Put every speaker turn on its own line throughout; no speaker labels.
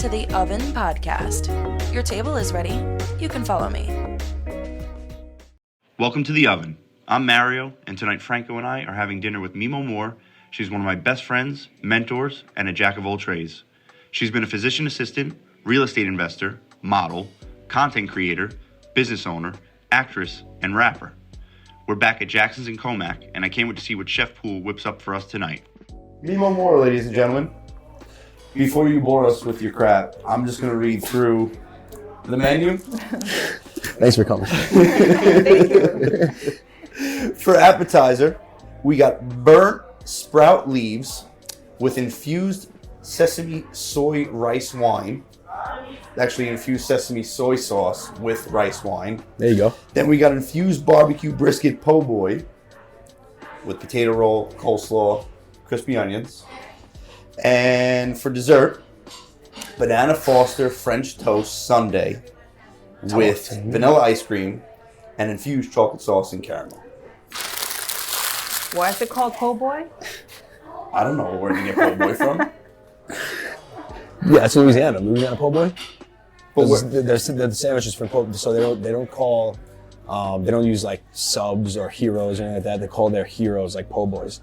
to the Oven Podcast. Your table is ready. You can follow me.
Welcome to the Oven. I'm Mario, and tonight Franco and I are having dinner with Mimo Moore. She's one of my best friends, mentors, and a jack of all trades. She's been a physician assistant, real estate investor, model, content creator, business owner, actress, and rapper. We're back at Jackson's in Comac, and I can't wait to see what Chef Poole whips up for us tonight.
Mimo Moore, ladies and gentlemen. Before you bore us with your crap, I'm just going to read through the menu.
Thanks for coming.
Thank you.
For appetizer, we got burnt sprout leaves with infused sesame soy rice wine. Actually, infused sesame soy sauce with rice wine.
There you go.
Then we got infused barbecue brisket po' boy with potato roll, coleslaw, crispy onions. And for dessert, banana Foster French toast sundae with vanilla ice cream and infused chocolate sauce and caramel.
Why is it called po' boy?
I don't know where to get po' boy from.
Yeah, it's Louisiana po' boy.
But
They're the sandwiches from po', so they don't use like subs or heroes or anything like that. They call their heroes like po' boys.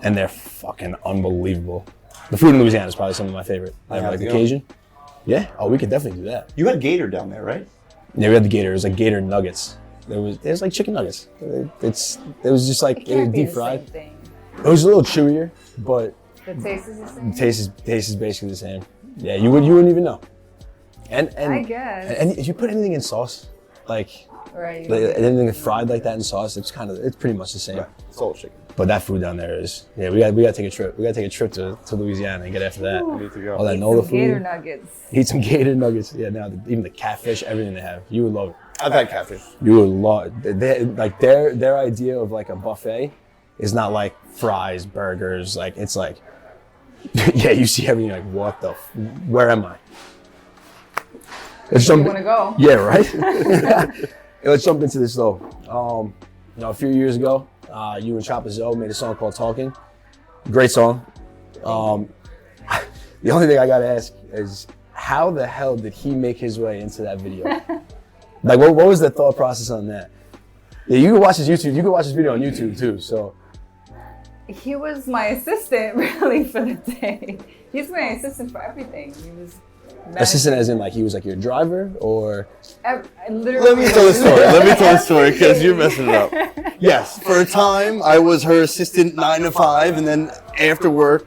And they're fucking unbelievable. The food in Louisiana is probably some of my favorite.
I have
Like
to
the
go.
Cajun. Yeah. Oh, we could definitely do that.
You had gator down there, right?
Yeah, we had the gator. It was like gator nuggets. It was like chicken nuggets. It was just like
It can't be
deep
the
fried.
same thing.
It was a little chewier, but
The taste is the same?
the taste is basically the same. Yeah, you wouldn't even know. And
I guess.
And if you put anything in sauce, like
Right.
anything fried like that in sauce, it's pretty much the same.
Right. It's all chicken.
But that food down there is, yeah, we gotta take a trip. We gotta take a trip to Louisiana and get after that.
I need to go.
All that
Eat
NOLA
some gator
food.
nuggets.
Eat some gator nuggets. Yeah, now even the catfish, everything they have, you would love it.
I've had catfish.
You would love it. Like their idea of like a buffet is not like fries, burgers. Like it's like, yeah, you see everything. Like what the? Where am I? Let's
You
jump.
want to go?
Yeah, right. Hey, let's jump into this though. A few years ago, you and Choppa Zoe made a song called Talkin. Great song. The only thing I gotta ask is, how the hell did he make his way into that video? Like, what was the thought process on that? Yeah, you can watch his YouTube. You can watch his video on YouTube too. So,
He was my assistant, really, for the day. He's my assistant for everything. He was
assistant as in like he was like your driver, or
literally.
Let me tell the story because you're messing it up. Yes, for a time I was her assistant 9 to 5 and then after work.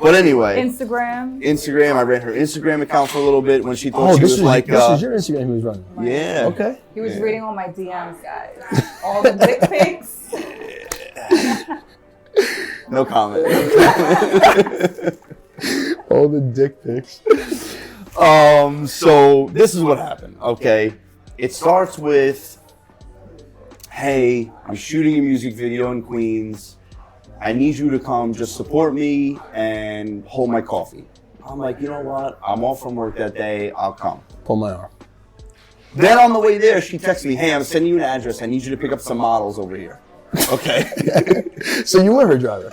But anyway,
Instagram.
I ran her Instagram account for a little bit when she thought she was like.
this is your Instagram he was running.
Yeah.
Okay.
He was reading all my DMs, guys. All the dick pics.
No comment.
All the dick pics.
So this is what happened, okay? It starts with, hey, I'm shooting a music video in Queens. I need you to come just support me and hold my coffee. I'm like, you know what? I'm off from work that day. I'll come.
Pull my arm.
Then on the way there, she texts me, hey, I'm sending you an address. I need you to pick up some models over here. Okay.
So you were her driver.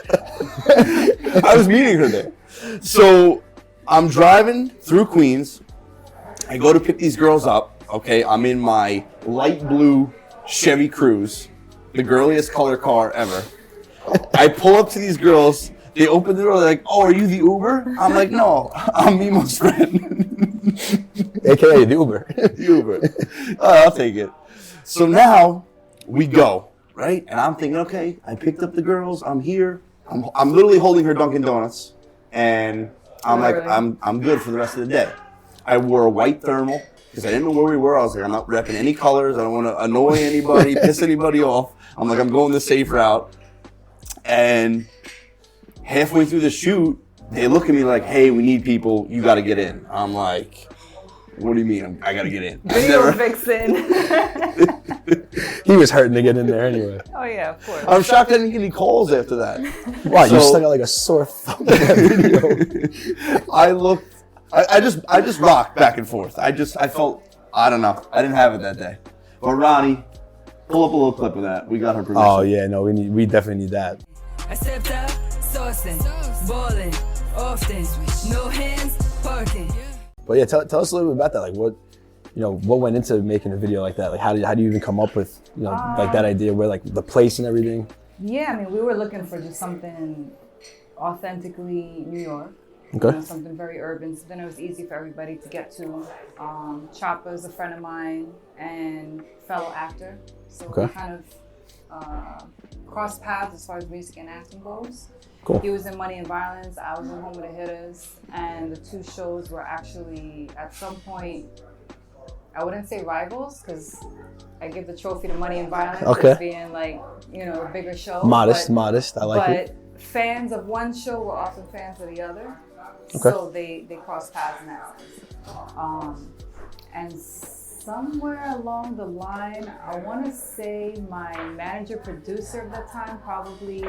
I was meeting her there. So I'm driving through Queens. I go to pick these girls up. Okay, I'm in my light blue Chevy Cruze, the girliest color car ever. I pull up to these girls. They open the door. They're like, "Oh, are you the Uber?" I'm like, "No, I'm Mimo's friend."
AKA the Uber.
The Uber. I'll take it. So now we go, right? And I'm thinking, okay, I picked up the girls. I'm here. I'm literally holding her Dunkin' Donuts, and I'm like, I'm good for the rest of the day. I wore a white thermal because I didn't know where we were. I was like, I'm not repping any colors. I don't want to annoy anybody, piss anybody off. I'm like, I'm going the safe route. And halfway through the shoot, they look at me like, hey, we need people. You got to get in. I'm like, what do you mean I got to get in?
Video vixen.
He was hurting to get in there anyway.
Oh yeah, of course.
I'm shocked I didn't get any calls after that.
Wow, you
So-
stuck out like a sore thumb in that video.
I just rocked back and forth. I felt, I don't know. I didn't have it that day. But Ronnie, pull up a little clip of that. We got her permission.
Oh yeah, no, we definitely need that.
I stepped out, saucing, balling, often, no hands, parking.
But yeah, tell us a little bit about that. Like what went into making a video like that? Like how do you even come up with, like that idea where like the place and everything?
Yeah, I mean, we were looking for just something authentically New York.
Okay.
Something very urban, so then it was easy for everybody to get to. Choppa is a friend of mine and fellow actor, so we kind of crossed paths as far as music and acting goes.
Cool.
He was in Money and Violence, I was in Home of the Hittaz, and the two shows were actually, at some point, I wouldn't say rivals, because I give the trophy to Money and Violence as being like, a bigger show.
Modest, I like it.
But fans of one show were often fans of the other.
Okay.
So they crossed paths in that sense. And somewhere along the line, I want to say my manager producer at the time probably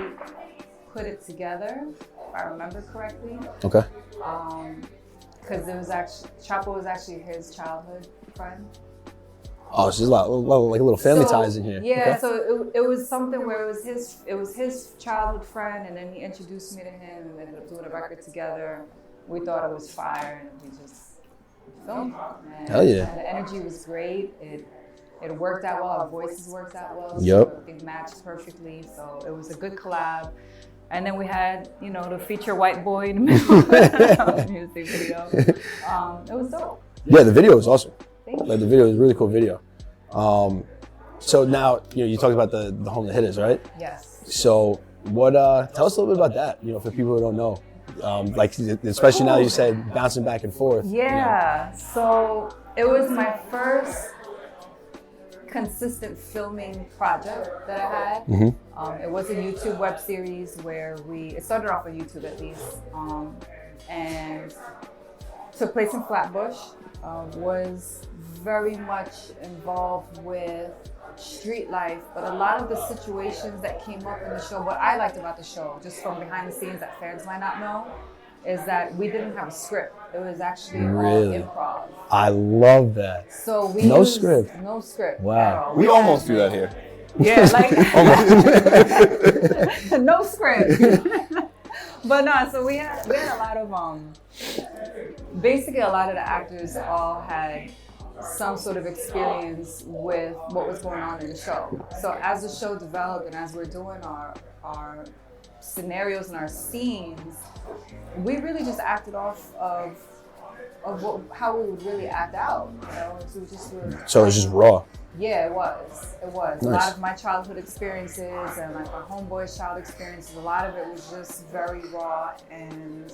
put it together, if I remember correctly.
Okay.
Because it was actually, Choppa was actually his childhood friend.
Oh, so there's a lot like little family ties in here.
Yeah, so it was something where it was his childhood friend, and then he introduced me to him, and we ended up doing a record together. We thought it was fire, and we just filmed. And,
hell yeah!
And the energy was great. It worked out well. Our voices worked out well.
Yep.
So everything matched perfectly. So it was a good collab. And then we had, the feature white boy in the middle of the music video. It was dope.
Yeah, the video was awesome.
Thank you.
Like the video was a really cool video. So now, you talked about the Home of the Hittaz, right?
Yes.
So what? Tell us a little bit about that. For people who don't know, like especially now you said bouncing back and forth.
Yeah. So it was my first consistent filming project that I had.
Mm-hmm.
It was a YouTube web series where it started off on YouTube at least, and took place in Flatbush. Was very much involved with street life, but a lot of the situations that came up in the show, what I liked about the show, just from behind the scenes that fans might not know, is that we didn't have a script. It was actually all improv.
I love that.
So we
No
used
script.
No script.
Wow.
We almost do that here.
Yeah, like no script. But no, so we had a lot of basically a lot of the actors all had some sort of experience with what was going on in the show. So as the show developed and as we're doing our scenarios and our scenes, we really just acted off of how we would really act out. So
it was just raw.
Yeah, it was.
Nice.
A lot of my childhood experiences and like my homeboy's child experiences, a lot of it was just very raw, and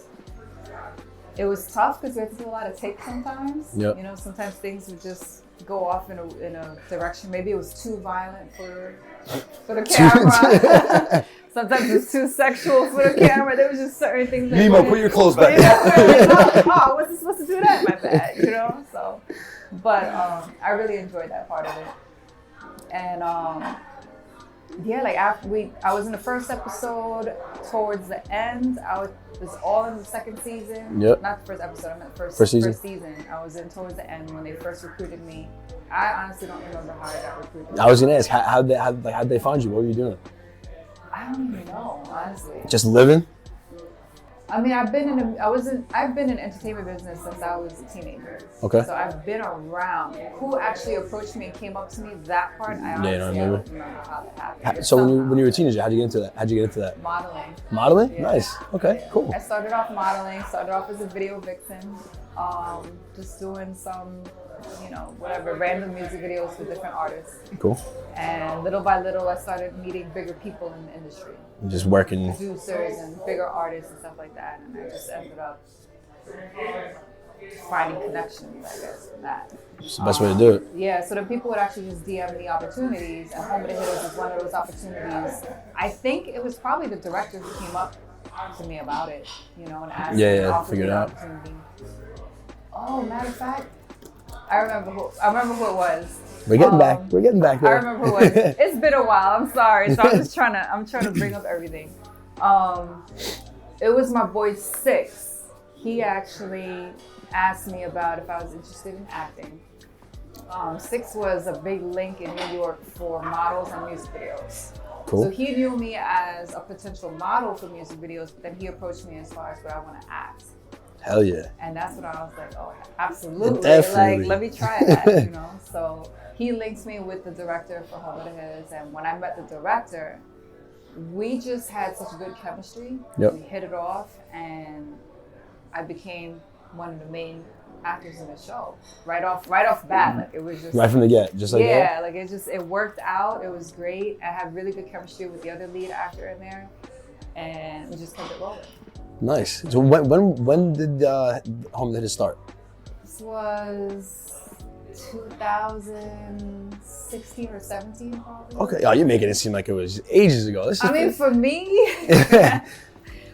it was tough because we had to do a lot of takes sometimes.
Yep.
Sometimes things would just go off in a direction. Maybe it was too violent for the camera. Sometimes it was too sexual for the camera. There was just certain things.
Mimo, put your clothes back.
Oh, wasn't supposed to do that. My bad. So. But I really enjoyed that part of it. And I was in the first episode. Towards the end, I was all in the second season.
Yep.
Not the first episode, I meant first
season.
I was in towards the end when they first recruited me. I honestly don't remember how I got recruited.
I was gonna ask, how'd they find you? What were you doing?
I don't even know, honestly.
Just living?
I mean, I've been in entertainment business since I was a teenager.
Okay.
So I've been around. Who actually approached me and came up to me? That part, I honestly don't remember how that happened.
So when you were a teenager, how'd you get into that?
Modeling.
Modeling?
Yeah.
Nice. Okay, cool.
I started off modeling. Started off as a video vixen, just doing some, whatever, random music videos with different artists.
Cool.
And little by little, I started meeting bigger people in the industry.
Just working.
Producers and bigger artists and stuff like that. And I just ended up finding connections, I guess, in that.
It's the best way to do it.
Yeah, so the people would actually just DM me opportunities, and Home of the Hittaz was one of those opportunities. I think it was probably the director who came up to me about it, and asked me to offer me the opportunity. Oh, matter of fact, I remember who it was.
We're getting back. We're getting back there.
I remember who it was. It's been a while. I'm sorry. So I'm trying to bring up everything. It was my boy Six. He actually asked me about if I was interested in acting. Six was a big link in New York for models and music videos.
Cool.
So he knew me as a potential model for music videos, but then he approached me as far as where I want to act.
Hell yeah.
And that's what I was like, oh, absolutely.
Definitely.
Like, let me try that, you know? So he links me with the director for Home of the Hills. And when I met the director, we just had such good chemistry.
Yep.
We hit it off, and I became one of the main actors in the show right off bat. Like, it was just
Right from the get, just like that?
Yeah, like it worked out. It was great. I had really good chemistry with the other lead actor in there, and we just kept it rolling.
Nice. So when did Home Hittaz start?
This was 2016 or 17, probably.
Okay. Oh, you're making it seem like it was ages ago.
I mean, for me,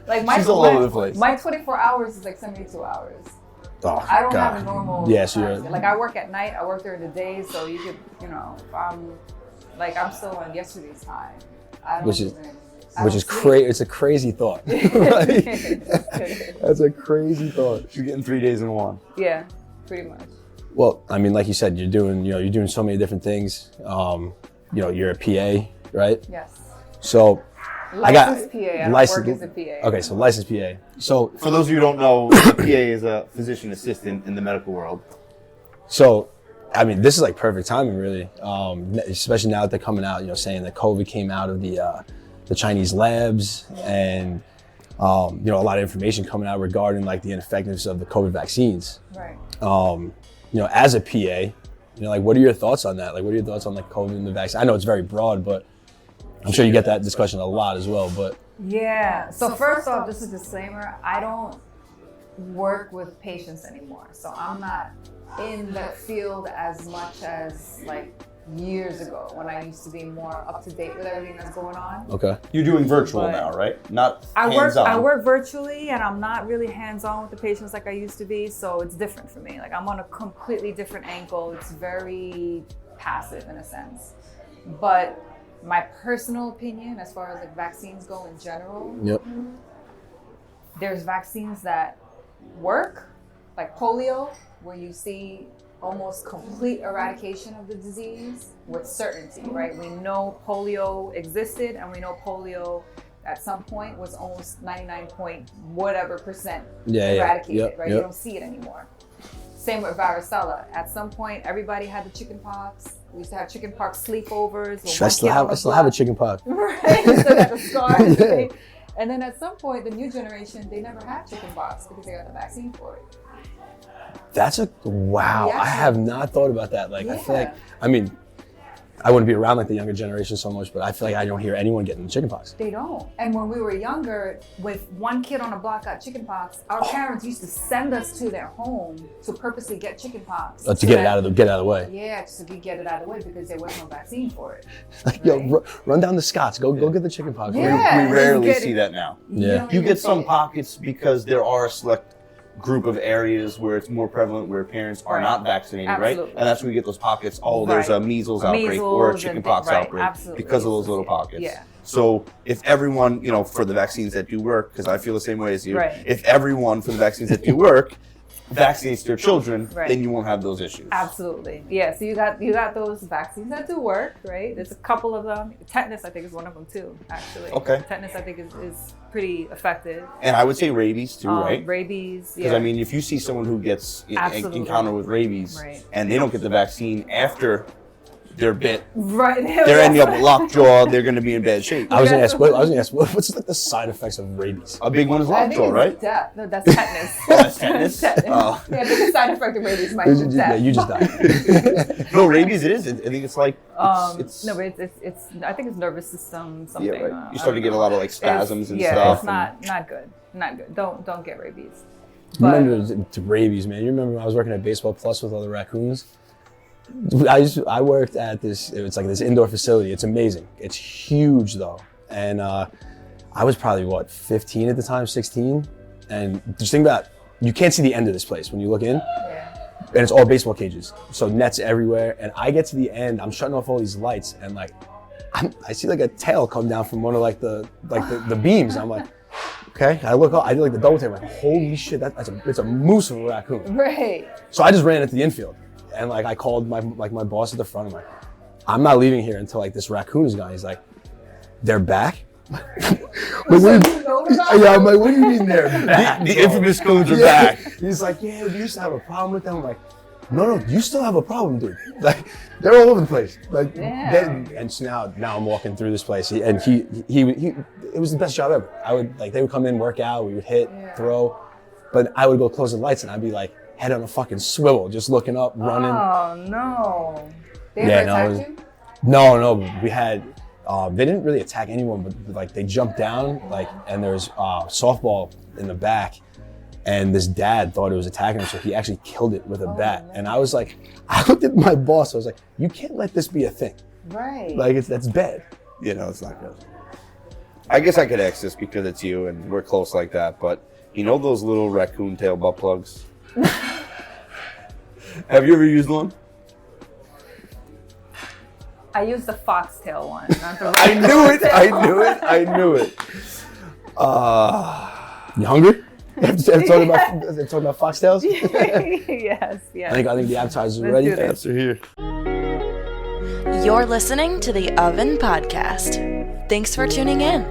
like
She's all over the place.
my 24 hours is like 72 hours.
Oh,
I don't
God.
have a normal.
Yeah, so
time.
you're
Like, I work at night. I work during the day, so you could, if I'm still on yesterday's time. I don't
Which is
sleep.
crazy. It's a crazy thought. That's a crazy thought.
She's getting 3 days in one.
Yeah, pretty much.
Well, I mean, like you said, you're doing so many different things. You're a PA, right?
Yes.
So
Licensed PA. I don't work as a PA.
Okay, so licensed PA. So
For those of you who don't know, the PA is a physician assistant in the medical world.
So, I mean, this is like perfect timing, really. Especially now that they're coming out, saying that COVID came out of the Chinese labs, and a lot of information coming out regarding like the ineffectiveness of the COVID vaccines.
Right.
As a PA, like, what are your thoughts on that? Like, what are your thoughts on like COVID and the vaccine? I know it's very broad, but I'm sure you get that discussion a lot as well. But
Yeah. So first off, just a disclaimer: I don't work with patients anymore, so I'm not in that field as much as like years ago when I used to be more up to date with everything that's going on.
okay,
You're doing virtual
But
now, right? Not
I
hands-on.
work virtually, and I'm not really hands-on with the patients like I used to be, so it's different for me. Like, I'm on a completely different angle. It's very passive in a sense. But my personal opinion, as far as like vaccines go in general,
yep,
there's vaccines that work, like polio, where you see almost complete eradication of the disease with certainty, right? We know polio existed, and we know polio at some point was almost 99 point whatever percent eradicated,
Yep,
right?
yep.
You don't see it anymore. Same with varicella. At some point, everybody had the chicken pox. We used to have chicken pox sleepovers.
I still have a chicken pox.
Right, you still got the scars,
Yeah.
right? And then at some point, the new generation, they never had chicken pox because they got the vaccine for it.
That's wow.
Yeah.
I have not thought about that. Like, I feel
Yeah.
like, I mean, I wouldn't be around like the younger generation so much, but I feel like I don't hear anyone getting chickenpox.
They don't. And when we were younger, with one kid on the block got chickenpox, our parents used to send us to their home to purposely get chickenpox.
To get it out of the way.
Yeah, so we get it out of the way because there was no vaccine for it.
Like,
Right?
yo, run down to Scott's. Go get the chickenpox.
Yeah.
We rarely
Get it.
see that now.
Yeah.
don't
You
even
get some
see it.
pockets because there are a select group of areas where it's more prevalent, where parents are
Right.
not vaccinated,
Absolutely.
right? And that's where you get those pockets. Oh, there's a
Right.
measles outbreak or a
Measles and
chickenpox
right,
outbreak
absolutely.
because of those little pockets.
Yeah.
So if everyone, for the vaccines that do work, because I feel the same way as you,
Right.
if everyone for the vaccines that do work vaccinates their children,
Right.
then you won't have those issues.
Absolutely. Yeah, so you got those vaccines that do work, right? There's a couple of them. Tetanus, I think, is one of them too, actually.
Okay.
Tetanus, I think, is pretty effective.
And I would say rabies too, right?
Rabies,
Because
yeah.
I mean, if you see someone who gets
Absolutely.
encounter with rabies
Right.
and they don't get the vaccine after they're bit,
Right.
they're ending up with lockjaw. They're going to be in bad shape.
I was gonna ask. What's like the side effects of rabies?
A big one is
I think
lockjaw,
it's
right?
death. No, that's tetanus.
Oh, that's tetanus?
Tetanus.
Oh.
Yeah, I think the side effect of rabies might be death.
You just died.
No, rabies. It is. I think it's like it's
No, but it's I think it's nervous system something.
yeah, right. You
I
start to
don't
get a
know.
lot of like spasms and
yeah,
stuff.
it's not good. Not good. Don't get rabies.
You remember the rabies, man? You remember when I was working at Baseball Plus with all the raccoons? I worked at this. It's like this indoor facility. It's amazing. It's huge though, and I was probably 15 at the time, 16. And just think about, you can't see the end of this place when you look in,
Yeah.
and it's all baseball cages, so nets everywhere. And I get to the end, I'm shutting off all these lights, and like I see like a tail come down from one of like the beams. I'm like, okay. I look up, I do like the double take. I'm like, holy shit, it's a moose of a raccoon.
Right.
So I just ran into the infield, and like I called my boss at the front. I'm like, I'm not leaving here until like this raccoon is gone. He's like, they're back. Like, yeah, I'm like, what do you mean they're back?
The infamous cones are
Yeah.
back.
He's like, yeah, we used to have a problem with them. I'm like, no, you still have a problem, dude. Like, they're all over the place. Like, and so now I'm walking through this place, and he it was the best job ever. They would come in, work out, we would hit, throw, but I would go close the lights, and I'd be like, head on a fucking swivel, just looking up, running.
Oh no! They ever attacked you?
No, we had. They didn't really attack anyone, but like they jumped down, like, and there's softball in the back, and this dad thought it was attacking him, so he actually killed it with a bat. And I was like, I looked at my boss, I was like, you can't let this be a thing.
Right.
Like that's bad.
It's not good. I guess I could ask this because it's you and we're close like that, but you know those little raccoon tail butt plugs? Have you ever used one?
I used the foxtail one, not the
I knew it.
You hungry? After talking about foxtails?
Yes.
I think the appetizers are
Let's
ready.
do this.
They're here.
You're listening to the Oven Podcast. Thanks for tuning in.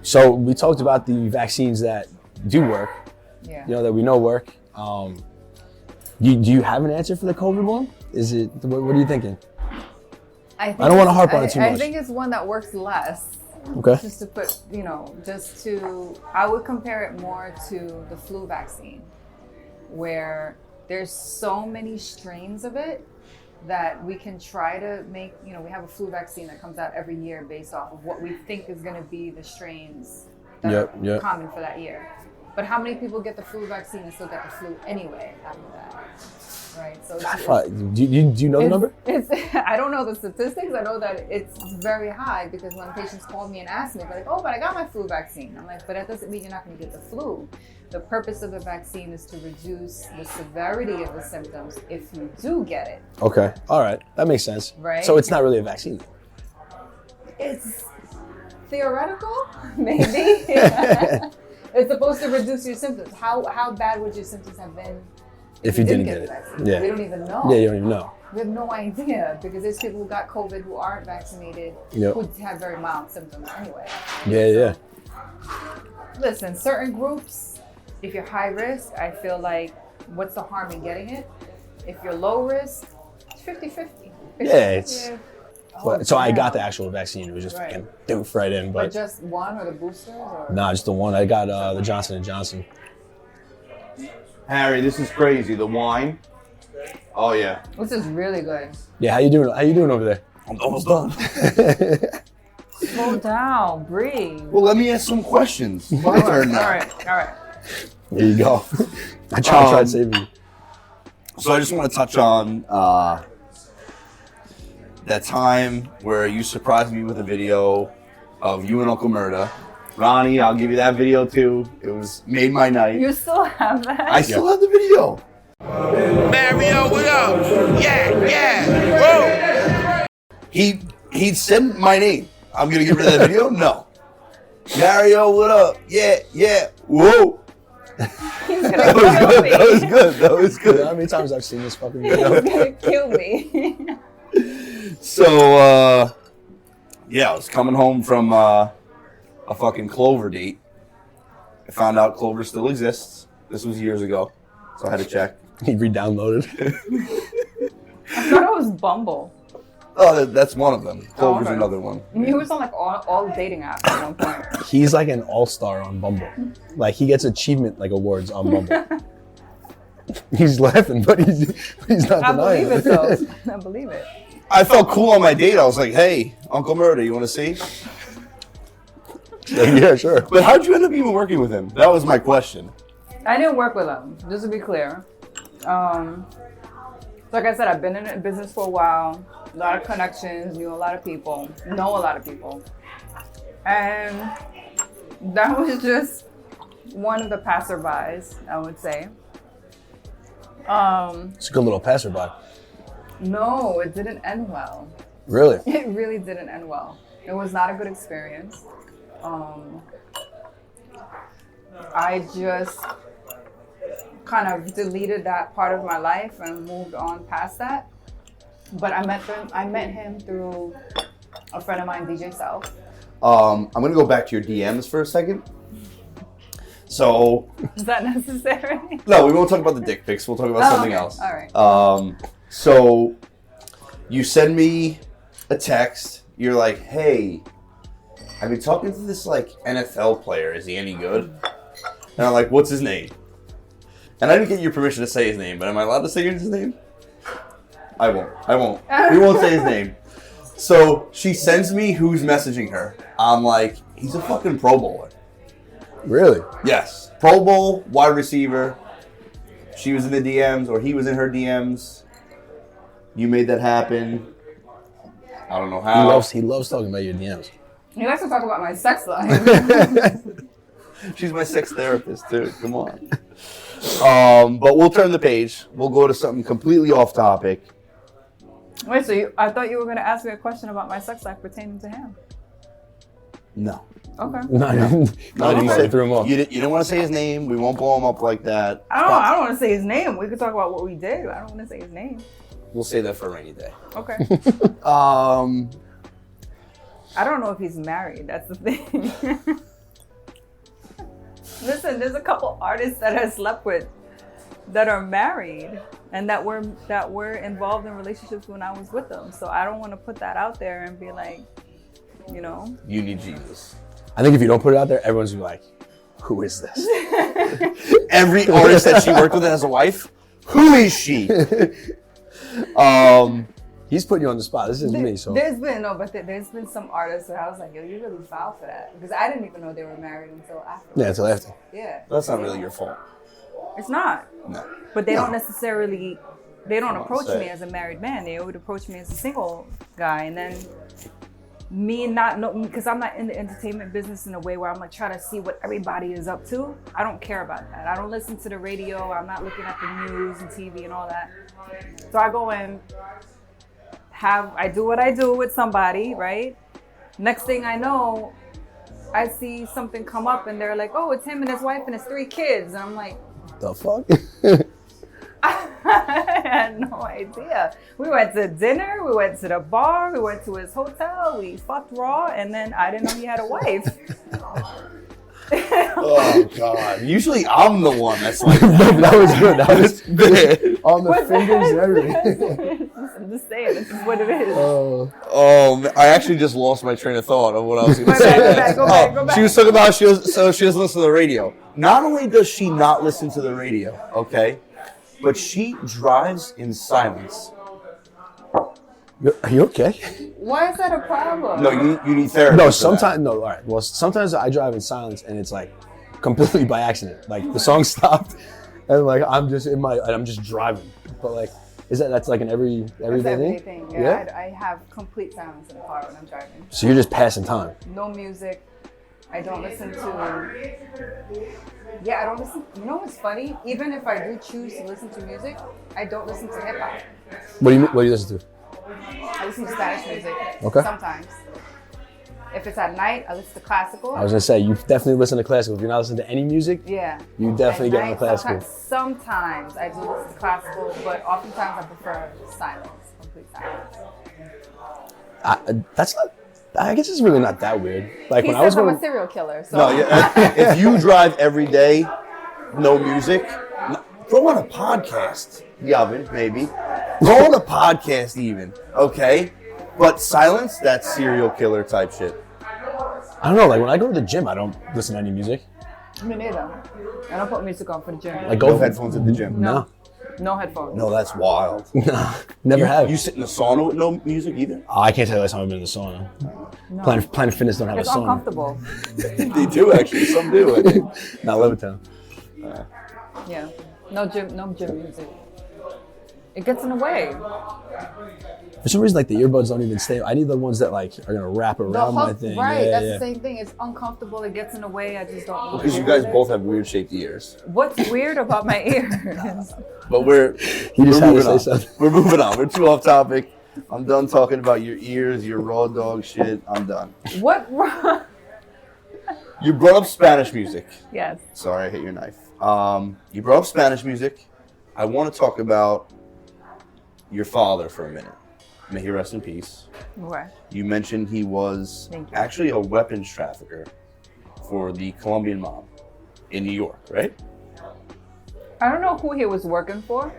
So we talked about the vaccines that do work, that we know work. Do you have an answer for the COVID one? Is it, what are you thinking? I don't want to harp on it too much.
I think it's one that works less.
Okay.
Just to put, I would compare it more to the flu vaccine, where there's so many strains of it that we can try to make, we have a flu vaccine that comes out every year based off of what we think is going to be the strains that are common for that year. But how many people get the flu vaccine and still get the flu anyway after that? Right. So
do you know the number?
I don't know the statistics. I know that it's very high because when patients call me and ask me, they're like, "Oh, but I got my flu vaccine." I'm like, "But that doesn't mean you're not going to get the flu. The purpose of the vaccine is to reduce the severity of the symptoms if you do get it."
Okay. All right. That makes sense.
Right.
So it's not really a vaccine.
It's theoretical, maybe. It's supposed to reduce your symptoms. How bad would your symptoms have been
if you didn't get
the
it?
vaccine?
Yeah.
We don't even know.
Yeah, you don't even know.
We have no idea because there's people who got COVID who aren't vaccinated who have very mild symptoms anyway.
Yeah.
Listen, certain groups, if you're high risk, I feel like what's the harm in getting it? If you're low risk, it's 50-50.
So I got the actual vaccine. It was just fucking doof right in. But
just one or the boosters? Or?
Nah, just the one. I got the Johnson & Johnson.
Harry, this is crazy. The wine. Oh yeah.
This is really good.
Yeah, how you doing? How you doing over there?
I'm almost done.
Slow down, breathe.
Well, let me ask some questions. My turn now.
All right.
There you go. I tried to save you.
So I just want to touch on that time where you surprised me with a video of you and Uncle Murda. Ronnie, I'll give you that video too. It made my night.
You still have that?
I still have the video.
Mario, what up? Yeah. Whoa.
He said my name. I'm gonna get rid of that video? No. Mario, what up? Yeah. Whoa.
He's gonna kill me.
That was good.
How many times I've seen this fucking video?
He's gonna kill me.
So, I was coming home from a fucking Clover date. I found out Clover still exists. This was years ago, so I had to check.
He re-downloaded.
I thought it was Bumble.
Oh, that's one of them. Clover's
okay.
another one.
He was on like all dating apps at one point.
He's like an all-star on Bumble. Like he gets achievement awards on Bumble. He's laughing, but he's not
I
denying
believe it though. I believe it.
I felt cool on my date. I was like, hey, Uncle Murda, you want to see?
Yeah, sure.
But how'd you end up even working with him? That was my question.
I didn't work with him, just to be clear. Like I said, I've been in business for a while. A lot of connections, know a lot of people. And that was just one of the passerbys, I would say.
It's a good little passerby.
No, it didn't end well.
Really?
It really didn't end well. It was not a good experience. I just kind of deleted that part of my life and moved on past that. But I met him through a friend of mine, DJ South.
I'm gonna go back to your DMs for a second. So.
Is that necessary?
No, we won't talk about the dick pics. We'll talk about something else.
All right.
So you send me a text. You're like, hey, I've been talking to this like NFL player. Is he any good? And I'm like, what's his name? And I didn't get your permission to say his name, but am I allowed to say his name? I won't. We won't say his name. So she sends me who's messaging her. I'm like, he's a fucking Pro Bowler.
Really?
Yes. Pro Bowl, wide receiver. She was in the DMs, or he was in her DMs. You made that happen. I don't know how.
He loves talking about your DMs.
He likes to talk about my sex life.
She's my sex therapist, too. Come on. But we'll turn the page. We'll go to something completely off topic.
Wait, so I thought you were going to ask me a question about my sex life pertaining to him.
No.
Okay.
No,
You
said threw him off.
You didn't want to say his name. We won't blow him up like that.
I don't want to say his name. We could talk about what we did. I don't want to say his name.
We'll say that for a rainy day.
Okay.
I
don't know if he's married. That's the thing. Listen, there's a couple artists that I slept with that are married and that were involved in relationships when I was with them. So I don't want to put that out there and be like, you know.
You need Jesus.
I think if you don't put it out there, everyone's gonna be like, who is this?
Every artist that she worked with has a wife. Who is she?
He's putting you on the spot. This is me, so.
There's been some artists that I was like, yo, you really foul for that. Because I didn't even know they were married until after.
Yeah, until after.
Yeah.
That's not really your fault.
It's not.
No.
But they don't necessarily, approach
say.
me as a married man. They would approach me as a single guy. And then me not know, because I'm not in the entertainment business in a way where I'm like trying to see what everybody is up to. I don't care about that. I don't listen to the radio. I'm not looking at the news and TV and all that. So I go and I do what I do with somebody, right? Next thing I know, I see something come up and they're like, oh, it's him and his wife and his 3 kids. And I'm like,
the fuck?
I had no idea. We went to dinner, we went to the bar, we went to his hotel, we fucked raw, and then I didn't know he had a wife.
Oh, God. Usually I'm the one that's like,
That was good. That was
bad.
on the fingers and everything.
I'm just saying, this is what it is.
Oh, I actually just lost my train of thought of what I was going to say.
Go back.
She was talking about she doesn't listen to the radio. Not only does she not listen to the radio, okay, but she drives in silence.
Are you okay?
Why is that a problem?
No, you need therapy.
No,
for
sometimes, no, all right. Well, sometimes I drive in silence and it's like completely by accident. Like the song stopped and like I'm just driving. But like, that's like an everyday
thing?
Yeah.
I have complete silence in the car when I'm driving.
So you're just passing time.
No music. I don't listen to. Yeah, I don't listen. You know what's funny? Even if I do choose to listen to music, I don't listen to hip hop.
What do you listen to?
I listen to Spanish music.
Okay.
Sometimes. If it's at night, I listen to classical.
I was gonna say you definitely listen to classical. If you're not listening to any music,
yeah,
you definitely get into classical.
Sometimes I do listen to classical, but oftentimes I prefer silence, complete silence.
That's not. I guess it's really not that weird. Like
He
when I was
says I'm
going.
a serial killer. So.
No, if you drive every day, no music, go on a podcast. Yavin, maybe. Go on a podcast even, okay? But silence, that's serial killer type shit.
I don't know. Like when I go to the gym, I don't listen to any music.
Me neither. I don't put music on for the gym.
Like
No headphones at the gym.
No.
No headphones.
No, that's wild.
No. Never have.
You sit in the sauna with no music either?
Oh, I can't tell you last time I've been in the sauna.
No.
Planet Fitness don't have
It's
a sauna.
uncomfortable.
They do actually. Some do, I think.
Not Levittown.
Yeah. No gym music. It gets in the way.
For some reason, like the earbuds don't even stay. I need the ones that like are gonna wrap around my thing.
Right,
Yeah,
that's
yeah.
the same thing. It's uncomfortable. It gets in the way. I just don't.
Because you guys both have weird shaped ears.
What's weird about my ears?
But we're
You just had to
moving
say
on.
something.
We're moving on. We're too off topic. I'm done talking about your ears, your raw dog shit. I'm done.
What?
You brought up Spanish music.
Yes.
Sorry, I hit your knife. You brought up Spanish music. I want to talk about your father for a minute. may he rest in peace.
Okay.
You mentioned he was
Thank you.
actually a weapons trafficker for the Colombian mob in New York, right?
I don't know who he was working for.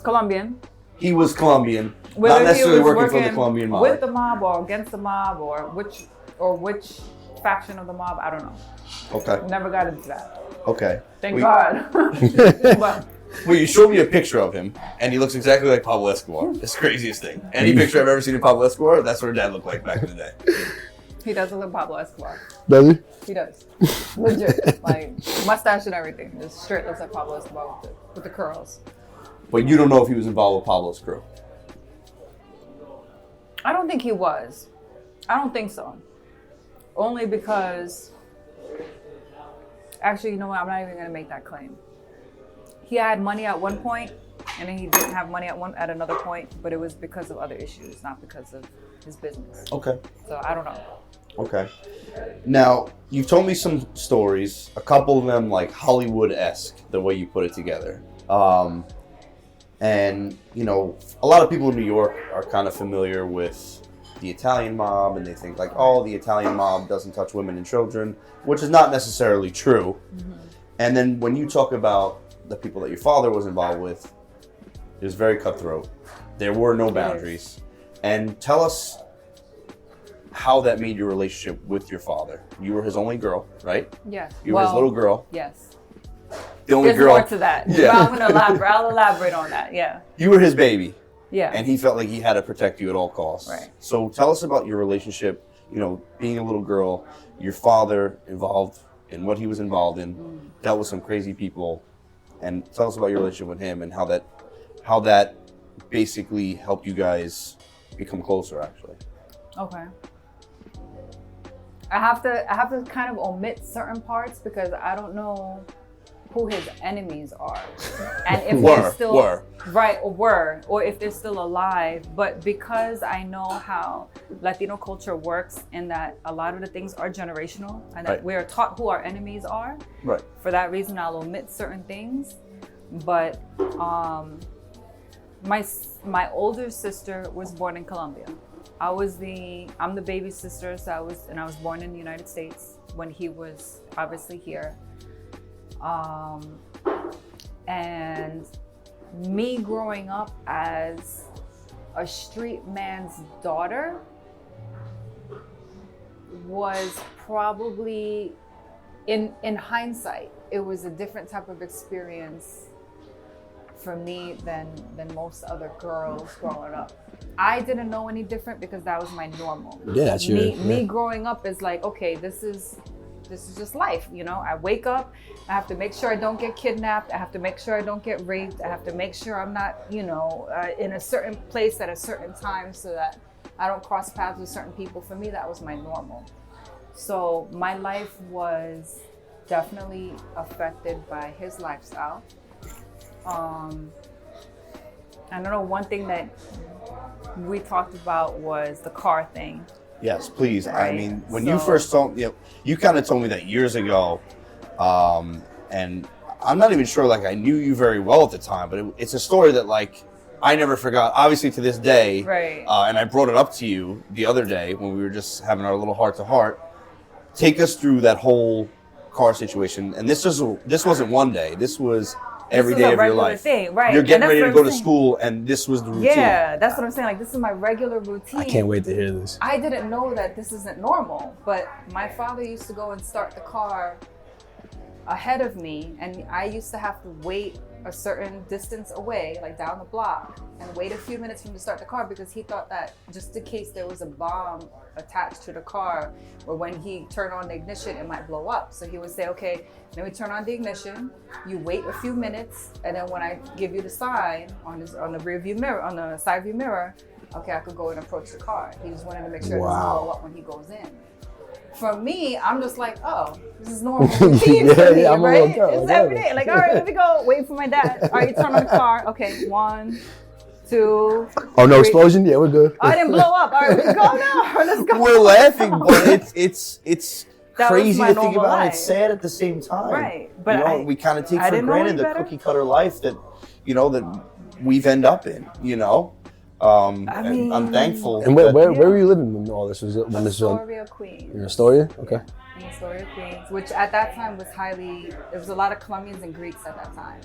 Colombian.
He was Colombian,
Whether
not
he
necessarily
was
working for the Colombian mob.
with the mob or against the mob or which faction of the mob, I don't know.
Okay.
Never got into that.
Okay.
Thank God. But
Well, you showed me a picture of him, and he looks exactly like Pablo Escobar. It's the craziest thing. Any picture I've ever seen of Pablo Escobar, that's what her dad looked like back in the day.
he does look like Pablo Escobar.
Does he?
He does. Legit. Like mustache and everything. Just straight looks like Pablo Escobar with the curls.
But you don't know if he was involved with Pablo's crew.
I don't think he was. I don't think so. Only because, actually, you know what? I'm not even going to make that claim. He had money at one point, and then he didn't have money at another point, but it was because of other issues, not because of his business.
Okay.
So I don't know.
Okay. Now, you've told me some stories, a couple of them like Hollywood-esque, the way you put it together. And, you know, a lot of people in New York are kind of familiar with the Italian mob, and they think like, oh, the Italian mob doesn't touch women and children, which is not necessarily true. Mm-hmm. And then when you talk about the people that your father was involved with, it was very cutthroat. There were no boundaries. And tell us how that made your relationship with your father. You were his only girl, right?
Yes.
You were his little girl.
Yes.
The only
There's
girl.
more to that.
Yeah.
I'll elaborate on that. Yeah.
You were his baby.
Yeah.
And he felt like he had to protect you at all costs.
Right.
So tell us about your relationship, you know, being a little girl, your father involved in what he was involved in, dealt with some crazy people, and tell us about your relationship with him and how that basically helped you guys become closer, actually.
Okay. I have to kind of omit certain parts because I don't know who his enemies are, and if they're still or if they're still alive. But because I know how Latino culture works, in that a lot of the things are generational, and that we are taught who our enemies are.
Right.
For that reason, I'll omit certain things. But my older sister was born in Colombia. I'm the baby sister, so I was born in the United States when he was obviously here. And me growing up as a street man's daughter was probably, in hindsight, it was a different type of experience for me than most other girls growing up. I didn't know any different because that was my normal.
Yeah, that's
me growing up is like, okay, this is just life, you know. I wake up, I have to make sure I don't get kidnapped, I have to make sure I don't get raped, I have to make sure I'm not, you know, in a certain place at a certain time so that I don't cross paths with certain people. For me, that was my normal. So my life was definitely affected by his lifestyle. I don't know, one thing that we talked about was the car thing.
Yes, please.
Right.
I mean, when you first told me, you kind of told me that years ago, and I'm not even sure, like, I knew you very well at the time, but it's a story that, like, I never forgot, obviously to this day.
Right.
And I brought it up to you the other day when we were just having our little heart-to-heart. Take us through that whole car situation. And this wasn't one day. This was every day of your life.
Thing, right.
You're getting ready to go to school, and this was the routine.
Yeah, that's what I'm saying. Like, this is my regular routine.
I can't wait to hear this.
I didn't know that this isn't normal, but my father used to go and start the car ahead of me, and I used to have to wait a certain distance away, like down the block, and wait a few minutes for him to start the car because he thought that just in case there was a bomb attached to the car, or when he turned on the ignition, it might blow up. So he would say, okay, then we turn on the ignition, you wait a few minutes, and then when I give you the sign on the rear view mirror, on the side view mirror, okay, I could go and approach the car. He just wanted to make sure it doesn't blow up when he goes in. For me, I'm just like, oh, this is normal routine for me,
I'm
right?
a little
It's every day. Like, all right, let me go. Wait for my dad. All right, you turn on the car. Okay, 1, 2.
Oh, no
3.
explosion? Yeah, we're good.
Oh, I didn't blow up. All right, let's go now. Let's go.
We're laughing, but it's
That was
crazy
my
to think
normal
about.
life.
It's sad at the same time.
Right, but
you know, we kind of take
I
for
didn't know
granted
any
the
better.
cookie cutter life that, you know, that we've end up in, you know. And I'm thankful.
And where were you living when all this was? When this was
Astoria, Queens.
in Astoria? Okay.
In Astoria, Queens, which at that time was there was a lot of Colombians and Greeks at that time.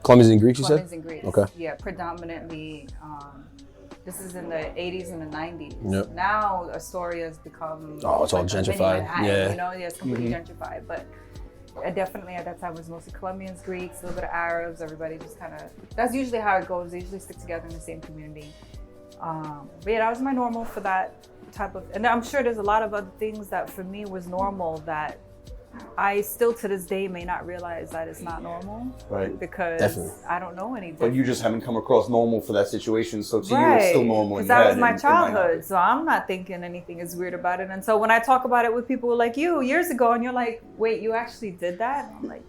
Colombians and Greeks, you said?
Colombians and Greeks.
Okay.
Yeah, predominantly. This is in the 80s and the 90s.
Yep.
Now Astoria has become.
Oh, it's all gentrified.
Yeah. You know, it's completely gentrified. But definitely at that time it was mostly Colombians, Greeks, a little bit of Arabs. Everybody just kind of. That's usually how it goes. They usually stick together in the same community. But yeah, that was my normal for that type of. And I'm sure there's a lot of other things that for me was normal that I still to this day may not realize that it's not normal.
Right.
Because
Definitely.
I don't know any different.
But you just haven't come across normal for that situation, so to you
Right.
it's still normal.
Because that was my childhood, so I'm not thinking anything is weird about it. And so when I talk about it with people like you years ago, and you're like, "Wait, you actually did that?" I'm like,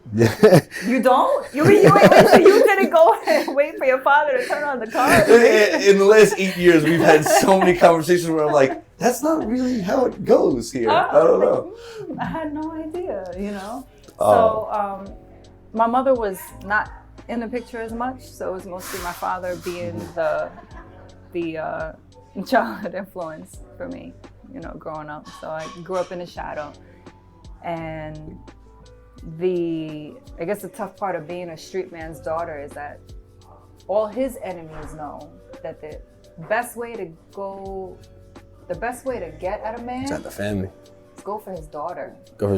"You don't? You mean so you didn't go and wait for your father to turn on the car?"
In the last 8 years, we've had so many conversations where I'm like, that's not really how it goes here. I don't know.
I had no idea, you know? So my mother was not in the picture as much, so it was mostly my father being the childhood influence for me, you know, growing up. So I grew up in the shadow. And I guess the tough part of being a street man's daughter is that all his enemies know that the best way to get at a man
It's at the family.
is go for his daughter.
Go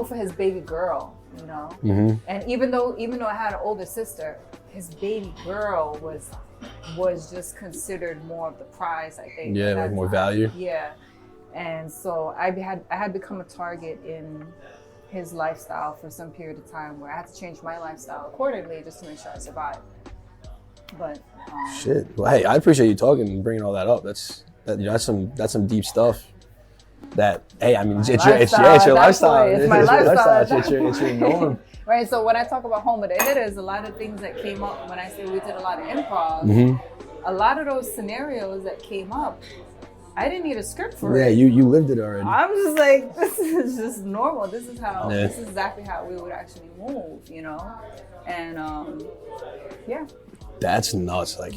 For his baby girl, you know?
Mm-hmm.
And even though I had an older sister, his baby girl was just considered more of the prize, I think.
Yeah, like more value.
Yeah. And so I had become a target in his lifestyle for some period of time where I had to change my lifestyle accordingly just to make sure I survived. But
Shit. Well, hey, I appreciate you talking and bringing all that up. That's some deep stuff. That hey, I mean, it's your lifestyle.
It's my lifestyle.
It's your norm.
Right. So when I talk about home of the hitters, a lot of things that came up when I say we did a lot of improv.
Mm-hmm.
A lot of those scenarios that came up, I didn't need a script for
Yeah,
it.
you lived it already.
I'm just like, this is just normal. This is exactly how we would actually move, you know? And yeah.
That's nuts. Like,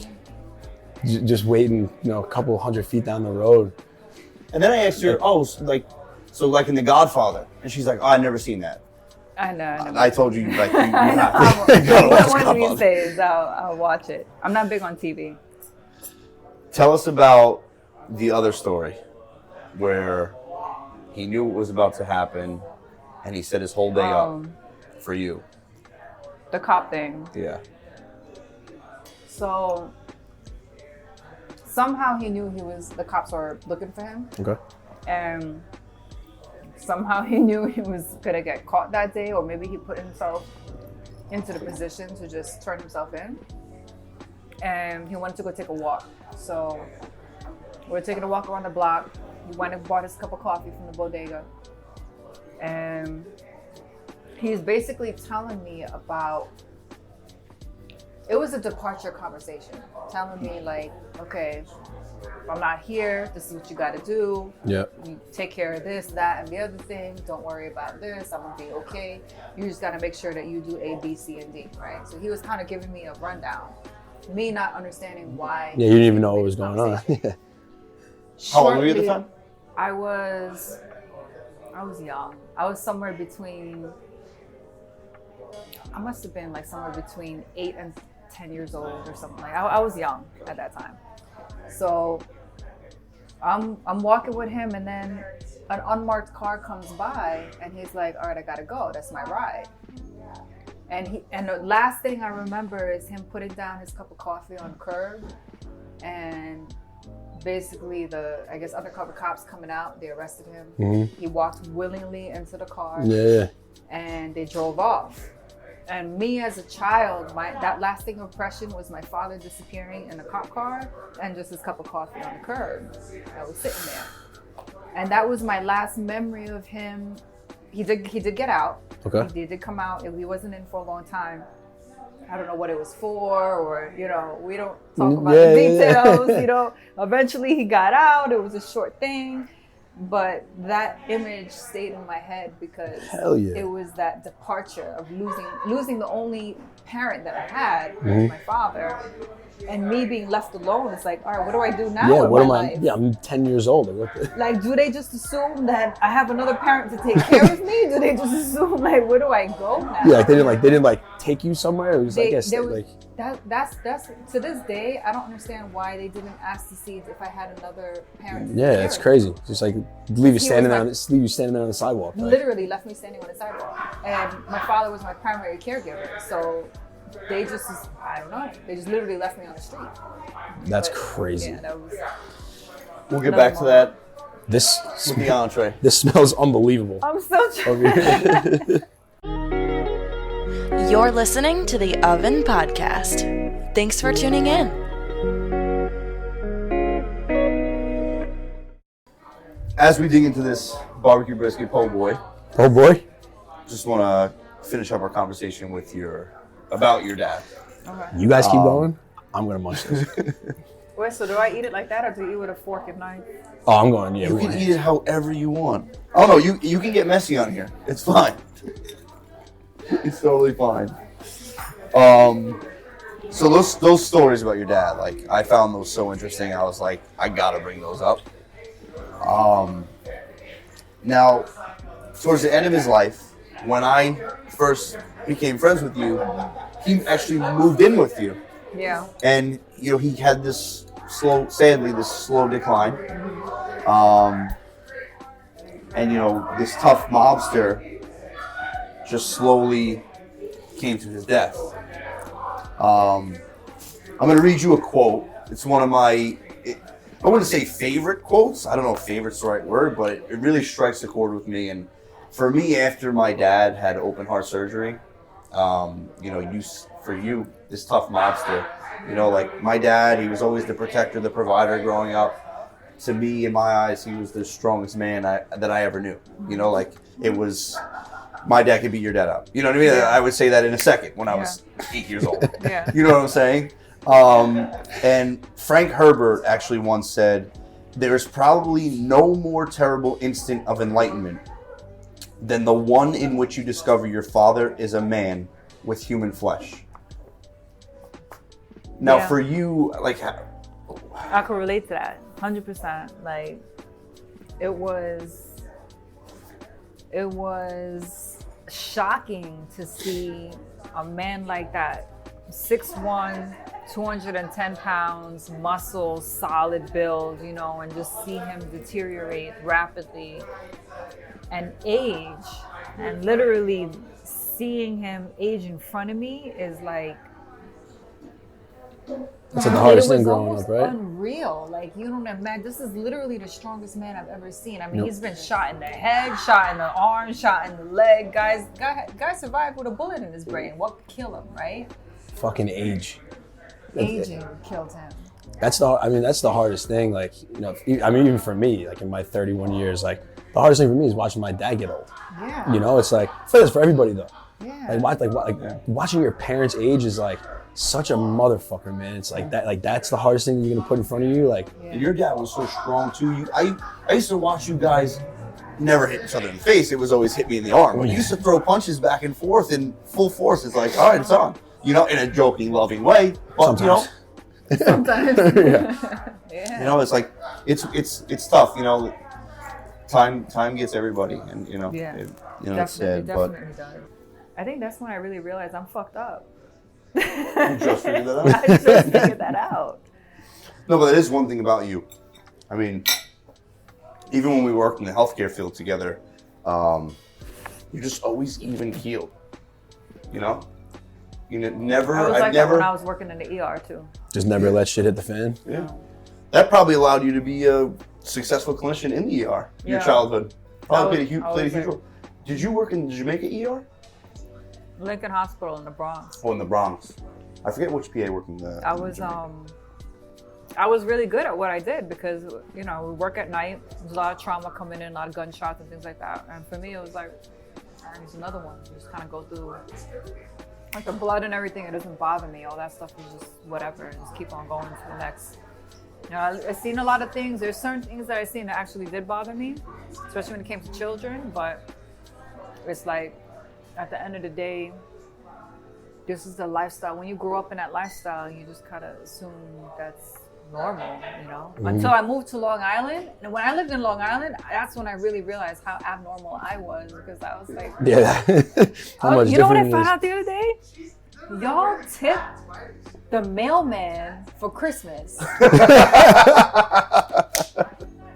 just waiting, you know, a couple 100 feet down the road.
And then I asked her, so like in The Godfather, and she's like, I've never seen that.
I know.
I told you, like, you have to go to watch
One of
Godfather.
these days, I'll watch it. I'm not big on TV.
Tell us about the other story where he knew what was about to happen and he set his whole day up for you.
The cop thing.
Yeah.
So somehow he knew the cops were looking for him.
Okay.
And somehow he knew he was gonna get caught that day, or maybe he put himself into the position to just turn himself in. And he wanted to go take a walk. So we're taking a walk around the block. He went and bought his cup of coffee from the bodega. And he's basically telling me about, it was a departure conversation, telling me like, okay, if I'm not here, this is what you gotta do.
Yeah.
You take care of this, that, and the other thing. Don't worry about this, I'm gonna be okay. You just gotta make sure that you do A, B, C, and D, right? So he was kind of giving me a rundown. Me not understanding why.
Yeah, you didn't even know what was going on.
How old were you at the time?
I was young. I was somewhere between, I must have been like somewhere between 8 and 10 years old or something. Like I was young at that time. So I'm walking with him, and then an unmarked car comes by, and he's like, all right, I gotta go. That's my ride. And the last thing I remember is him putting down his cup of coffee on the curb, and basically I guess undercover cops coming out, they arrested him.
Mm-hmm.
He walked willingly into the car.
Yeah.
And they drove off. And me as a child, that lasting impression was my father disappearing in a cop car and just his cup of coffee on the curb that was sitting there. And that was my last memory of him. He did get out.
Okay.
He did come out. He wasn't in for a long time. I don't know what it was for, or, you know, we don't talk about the details, you know. Eventually he got out. It was a short thing. But that image stayed in my head because
Hell yeah.
it was that departure of losing the only parent that I had, my father, and me being left alone, it's like, all right, what do I do now?
Yeah,
with
what am
my
I?
life?
Yeah, I'm 10 years old.
Like, do they just assume that I have another parent to take care of me? Do they just assume like, where do I go now?
Yeah, like they didn't take you somewhere. It was
That's to this day, I don't understand why they didn't ask to see if I had another parent. To
yeah,
take care
it's
of
crazy. Just like leave you standing
was
you standing there on the sidewalk. Like.
literally left me standing on the sidewalk, and my father was my primary caregiver. So they just, I don't know, they just literally left me on the street.
That's
But,
crazy.
Yeah, that was.
We'll get back to that
This
with the entree.
this smells unbelievable.
I'm so
Over here.
You're listening to the Oven Podcast. Thanks for tuning in.
As we dig into this barbecue brisket po' boy,
Oh boy.
just want to finish up our conversation with about your dad.
Okay.
You guys keep going. I'm gonna munch this.
Wait, so do I eat it like that, or do you eat with a fork and knife?
Oh, I'm going. Yeah,
You
we're
can
going.
eat it however you want. Oh no, you can get messy on here. It's fine. It's totally fine. So those stories about your dad, like I found those so interesting. I was like, I gotta bring those up. Now, towards the end of his life, when I first became friends with you, he actually moved in with you.
Yeah.
And he had this sadly slow decline. And this tough mobster just slowly came to his death. I'm gonna read you a quote. It's one of my, I wouldn't say favorite quotes. I don't know if favorite's the right word, but it really strikes a chord with me. And for me, after my dad had open heart surgery, for you, this tough mobster, like my dad, he was always the protector, the provider growing up. To me, in my eyes, he was the strongest man that I ever knew. It was, my dad could beat your dad up. You know what I mean?
Yeah.
I would say that in a second when I was 8 years old.
Yeah.
You know what I'm saying? And Frank Herbert actually once said, there's probably no more terrible instant of enlightenment than the one in which you discover your father is a man with human flesh. Now,
Yeah.
for you,
I could relate to that, 100%. Like, it was shocking to see a man like that, 6'1", 210 pounds, muscle, solid build, and just see him deteriorate rapidly and age, and literally seeing him age in front of me is like,
That's the hardest
it was
thing growing
almost
up, right?
unreal. Like, you don't imagine, this is literally the strongest man I've ever seen. I mean, he's been shot in the head, shot in the arm, shot in the leg. Guy survived with a bullet in his brain. What could kill him, right?
Fucking age.
Aging killed him.
That's the hardest thing. Like, even for me, like in my 31 years, like the hardest thing for me is watching my dad get old.
Yeah.
It's like, for everybody though.
Yeah.
Watching your parents age is like such a motherfucker, man. It's like that. Like that's the hardest thing you're gonna put in front of you. Like,
and your dad was so strong too. I used to watch you guys never hit each other in the face. It was always hit me in the arm. When you used to throw punches back and forth in full force, it's like, all right, it's on. In a joking, loving way. But
sometimes.
Sometimes.
Yeah. It's like it's tough. Time gets everybody, and
Yeah.
it's sad. But
Definitely does. I think that's when I really realized I'm fucked up.
you just figured that out.
I just figured that out.
No, but that is one thing about you. I mean, even when we worked in the healthcare field together, you're just always even keeled. Never.
I was
I've
like
never.
that when I was working in the ER too.
just never let shit hit the fan.
Yeah. That probably allowed you to be a successful clinician in the ER in your
Yeah.
childhood. Probably
I
played a
was
huge role. Did you work in the Jamaica ER?
Lincoln Hospital in the Bronx.
Oh, in the Bronx. I forget which PA working there.
I was really good at what I did because, we work at night. There's a lot of trauma coming in, a lot of gunshots and things like that. And for me, it was like, all right, here's another one. You just kind of go through like the blood and everything. It doesn't bother me. All that stuff is just whatever. Just keep on going to the next. I've seen a lot of things. There's certain things that I've seen that actually did bother me, especially when it came to children. But it's like, at the end of the day, this is the lifestyle. When you grow up in that lifestyle, you just kind of assume that's normal, you know? Until I moved to Long Island. And when I lived in Long Island, that's when I really realized how abnormal I was, because I was like,
Yeah. How much
you know what I
different
found
it
out the other day? Y'all tip the mailman for Christmas.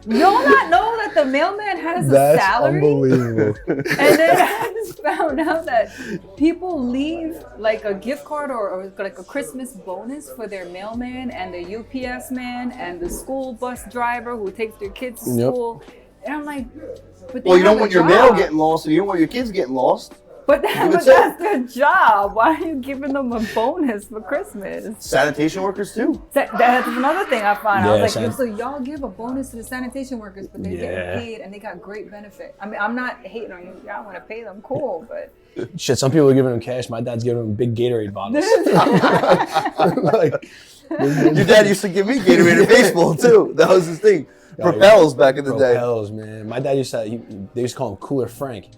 Y'all not know that the mailman has a
That's
salary?
unbelievable.
And then I just found out that people leave like a gift card or like a Christmas bonus for their mailman and the UPS man and the school bus driver who takes their kids to school. And I'm like, but they
Well, you
have
don't
a
want your
job.
mail getting lost, and you don't want your kids getting lost.
But that's their job. Why are you giving them a bonus for Christmas?
Sanitation workers too.
That's another thing I found. I was
Yeah,
like, so y'all give a bonus to the sanitation workers, but they're getting paid and they got great benefit. I mean, I'm not hating on you. Y'all want to pay them, cool, but
Shit, some people are giving them cash. My dad's giving them big Gatorade bottles. Like,
Your dad used to give me Gatorade in baseball too. That was his thing. Propels back in the day.
Propels, man. My dad used to, they used to call him Cooler Frank.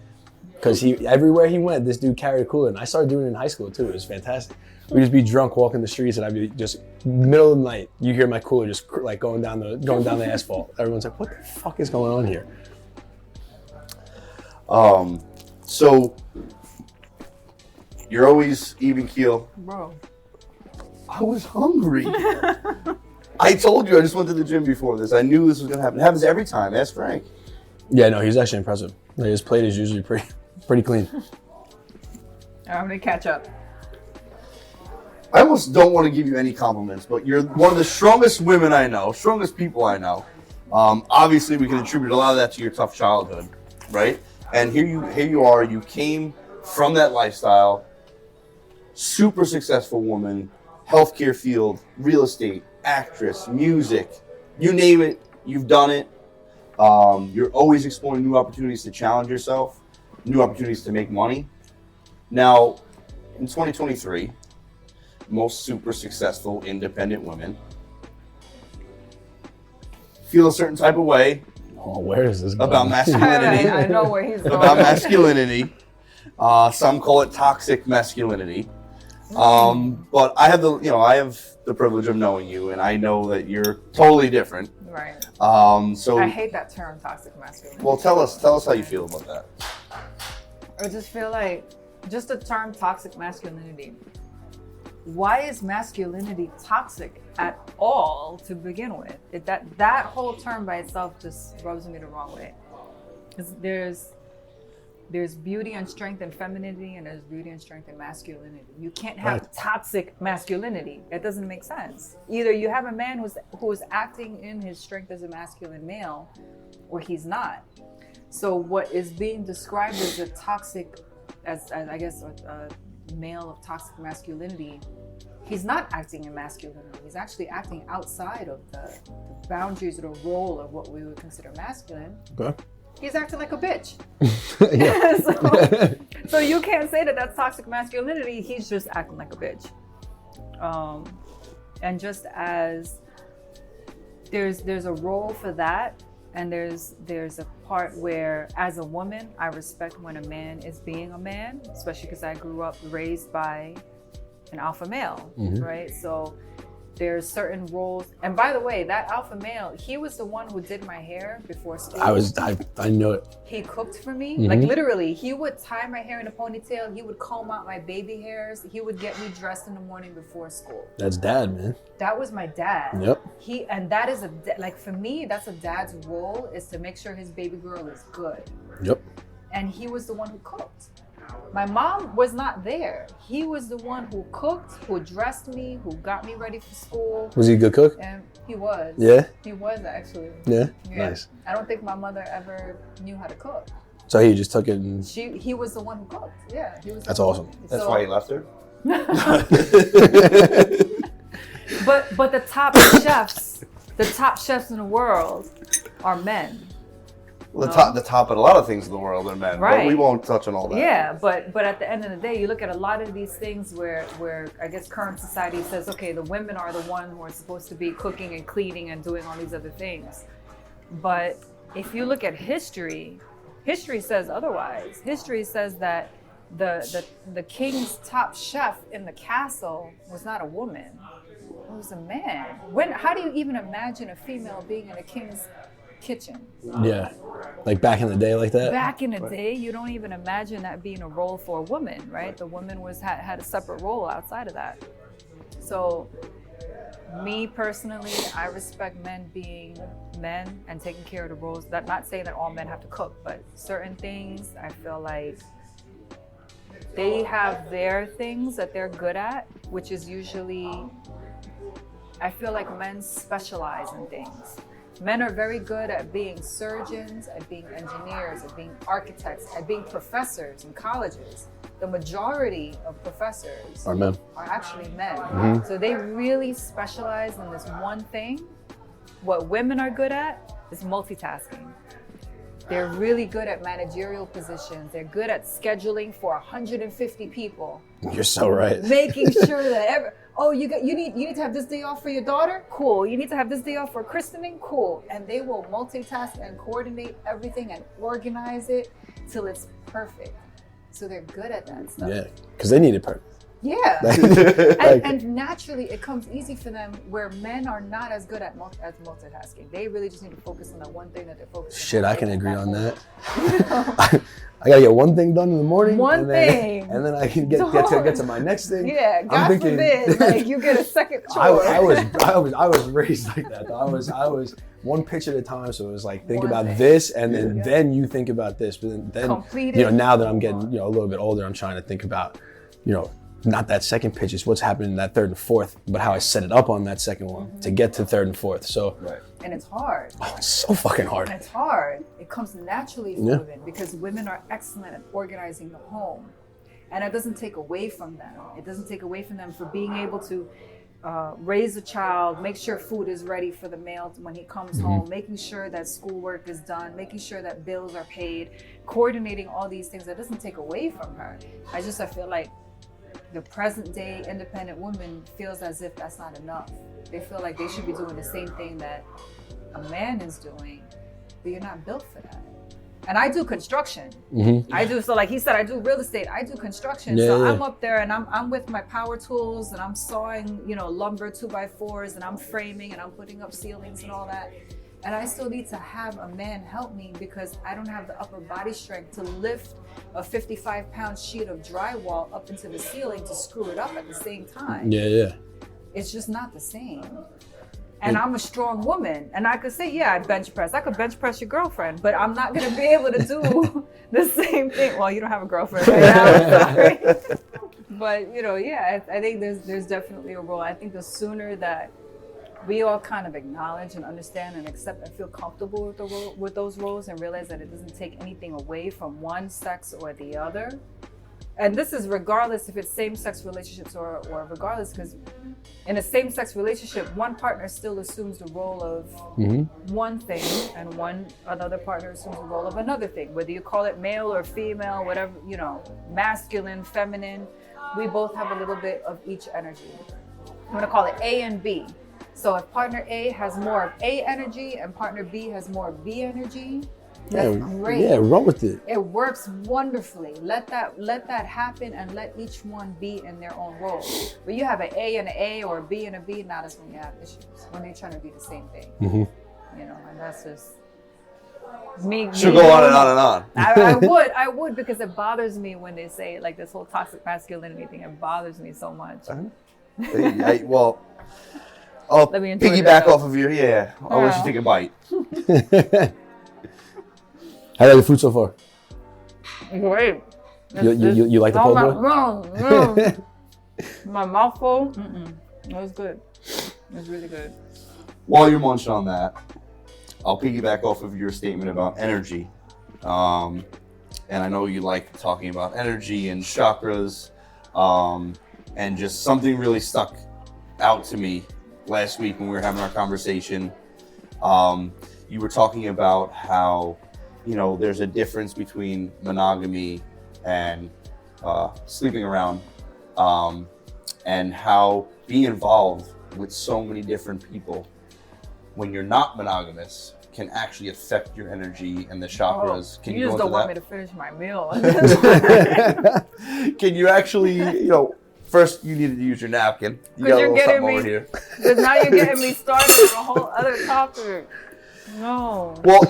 Because everywhere he went, this dude carried a cooler. And I started doing it in high school too. It was fantastic. We'd just be drunk walking the streets, and I'd be just middle of the night. You hear my cooler just like going down the asphalt. Everyone's like, "What the fuck is going on here?"
So you're always even keel.
bro.
I was hungry. I told you I just went to the gym before this. I knew this was gonna happen. It happens every time. Ask Frank.
Yeah, no, he's actually impressive. Like, his plate is usually pretty clean.
I'm gonna catch up.
I almost don't want to give you any compliments, but you're one of the strongest women I know, strongest people I know. Obviously, we can attribute a lot of that to your tough childhood, right? And here you are. You came from that lifestyle, super successful woman, healthcare field, real estate, actress, music, you name it, you've done it. You're always exploring new opportunities to challenge yourself, new opportunities to make money. Now, in 2023, most super successful independent women feel a certain type of way
Oh, where is this
about
going?
masculinity.
I know where he's going.
About masculinity. Some call it toxic masculinity. But I have the privilege of knowing you, and I know that you're totally different.
Right.
So
I hate that term, toxic masculinity.
well, tell us how you feel about that.
I just feel like just the term toxic masculinity. Why is masculinity toxic at all to begin with? That whole term by itself just rubs me the wrong way. 'Cause there's beauty and strength in femininity, and there's beauty and strength in masculinity. You can't have toxic masculinity. It doesn't make sense. Either you have a man who's acting in his strength as a masculine male, or he's not. So what is being described as a toxic, as I guess a male of toxic masculinity, he's not acting in masculinity. He's actually acting outside of the boundaries or the role of what we would consider masculine.
Okay.
He's acting like a bitch.
Yeah.
So you can't say that that's toxic masculinity. He's just acting like a bitch. And just as there's a role for that, and there's a part where, as a woman, I respect when a man is being a man, especially because I grew up raised by an alpha male, right? So there's certain roles. And by the way, that alpha male, he was the one who did my hair before school.
I know it.
He cooked for me. Like literally, he would tie my hair in a ponytail. He would comb out my baby hairs. He would get me dressed in the morning before school.
That's dad, man.
That was my dad.
Yep.
And that is like for me, that's a dad's role, is to make sure his baby girl is good.
Yep.
And he was the one who cooked. My mom was not there. He was the one who cooked, who dressed me, who got me ready for school.
Was he a good cook?
And he was.
Yeah.
He was actually.
Yeah. Nice.
I don't think my mother ever knew how to cook.
So he just took it and...
He was the one who cooked. Yeah, he was.
That's awesome.
That's why he left her.
But the top chefs in the world are men.
Well, the top at a lot of things in the world are men,
Right.
but we won't touch on all that.
Yeah, but at the end of the day, you look at a lot of these things where I guess current society says, okay, the women are the one who are supposed to be cooking and cleaning and doing all these other things. But if you look at history says otherwise. History says that the king's top chef in the castle was not a woman. It was a man. How do you even imagine a female being in a king's kitchen?
Yeah, like back in the day, like that.
Back in the day, you don't even imagine that being a role for a woman, right? The woman had a separate role outside of that. So, me personally, I respect men being men and taking care of the roles. That not saying that all men have to cook, but certain things I feel like they have their things that they're good at, which is usually, I feel like men specialize in things. Men are very good at being surgeons, at being engineers, at being architects, at being professors in colleges. The majority of professors
Are men.
are actually men. So they really specialize in this one thing. What women are good at is multitasking. They're really good at managerial positions. They're good at scheduling for 150 people.
You're so right.
Making sure that you need to have this day off for your daughter? Cool. You need to have this day off for christening? Cool. And they will multitask and coordinate everything and organize it till it's perfect. So they're good at that stuff.
Yeah, because they need it perfect.
Yeah. and naturally it comes easy for them where men are not as good at multitasking. They really just need to focus on the one thing that they're focusing on.
Shit, I can agree on that. I gotta get one thing done in the morning.
And
then I can get to my next thing.
Yeah, God forbid, like you get a second chore.
I was raised like that. Though. I was one pitch at a time. So it was like think about this, and then you think about this. But then now that I'm getting a little bit older, I'm trying to think about not that second pitch, is what's happening in that third and fourth, but how I set it up on that second one to get to third and fourth. So,
and it's hard.
Oh, it's so fucking hard.
And it's hard. It comes naturally for women because women are excellent at organizing the home, and it doesn't take away from them. It doesn't take away from them for being able to raise a child, make sure food is ready for the male when he comes home, making sure that schoolwork is done, making sure that bills are paid, coordinating all these things. That doesn't take away from her. I feel like the present day independent woman feels as if that's not enough. They feel like they should be doing the same thing that a man is doing, but you're not built for that. And I do construction. I do, so like he said, I do real estate, I do construction. I'm up there and I'm with my power tools and I'm sawing, lumber 2x4s, and I'm framing and I'm putting up ceilings and all that. And I still need to have a man help me because I don't have the upper body strength to lift a 55-pound sheet of drywall up into the ceiling to screw it up at the same time.
Yeah.
It's just not the same. And I'm a strong woman. And I could say, I bench press. I could bench press your girlfriend, but I'm not going to be able to do the same thing. Well, you don't have a girlfriend right now, I'm sorry. But, I think there's definitely a role. I think the sooner that we all kind of acknowledge and understand and accept and feel comfortable with those roles and realize that it doesn't take anything away from one sex or the other. And this is regardless if it's same-sex relationships or regardless, because in a same-sex relationship, one partner still assumes the role of one thing and another partner assumes the role of another thing. Whether you call it male or female, whatever, masculine, feminine, we both have a little bit of each energy. I'm gonna call it A and B. So if partner A has more of A energy and partner B has more of B energy, that's great.
Yeah, run with it.
It works wonderfully. Let that happen and let each one be in their own role. But you have an A and an A or a B and a B, now that's when you have issues. When they're trying to be the same thing. And that's just me.
Should go on and on and on.
I would because it bothers me when they say like this whole toxic masculinity thing. It bothers me so much.
I'll piggyback off of your, I'll let you take a bite.
How like the food so far?
Great.
You like the po' boy?
My mouth full. It was good. It was really good.
While you're munching on that, I'll piggyback off of your statement about energy. And I know you like talking about energy and chakras. And just something really stuck out to me last week when we were having our conversation. You were talking about how, there's a difference between monogamy and sleeping around, and how being involved with so many different people when you're not monogamous can actually affect your energy and the chakras. Can
you
you
just
go
don't want me
into
to finish my meal.
that? Can you actually, first you need to use your napkin. You got a little something over here.
Because now you're getting me started on a whole other topic. No.
Well,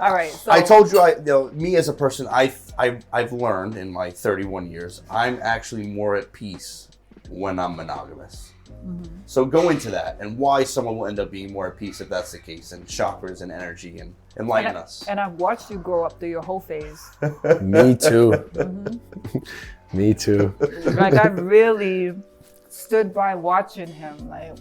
all right. So
I told you, me as a person, I've learned in my 31 years, I'm actually more at peace when I'm monogamous. Mm-hmm. So go into that and why someone will end up being more at peace if that's the case, and chakras and energy and enlighten us.
And I've watched you grow up through your whole phase.
Me too. Mm-hmm. Me too.
Like I've really stood by watching him. Like,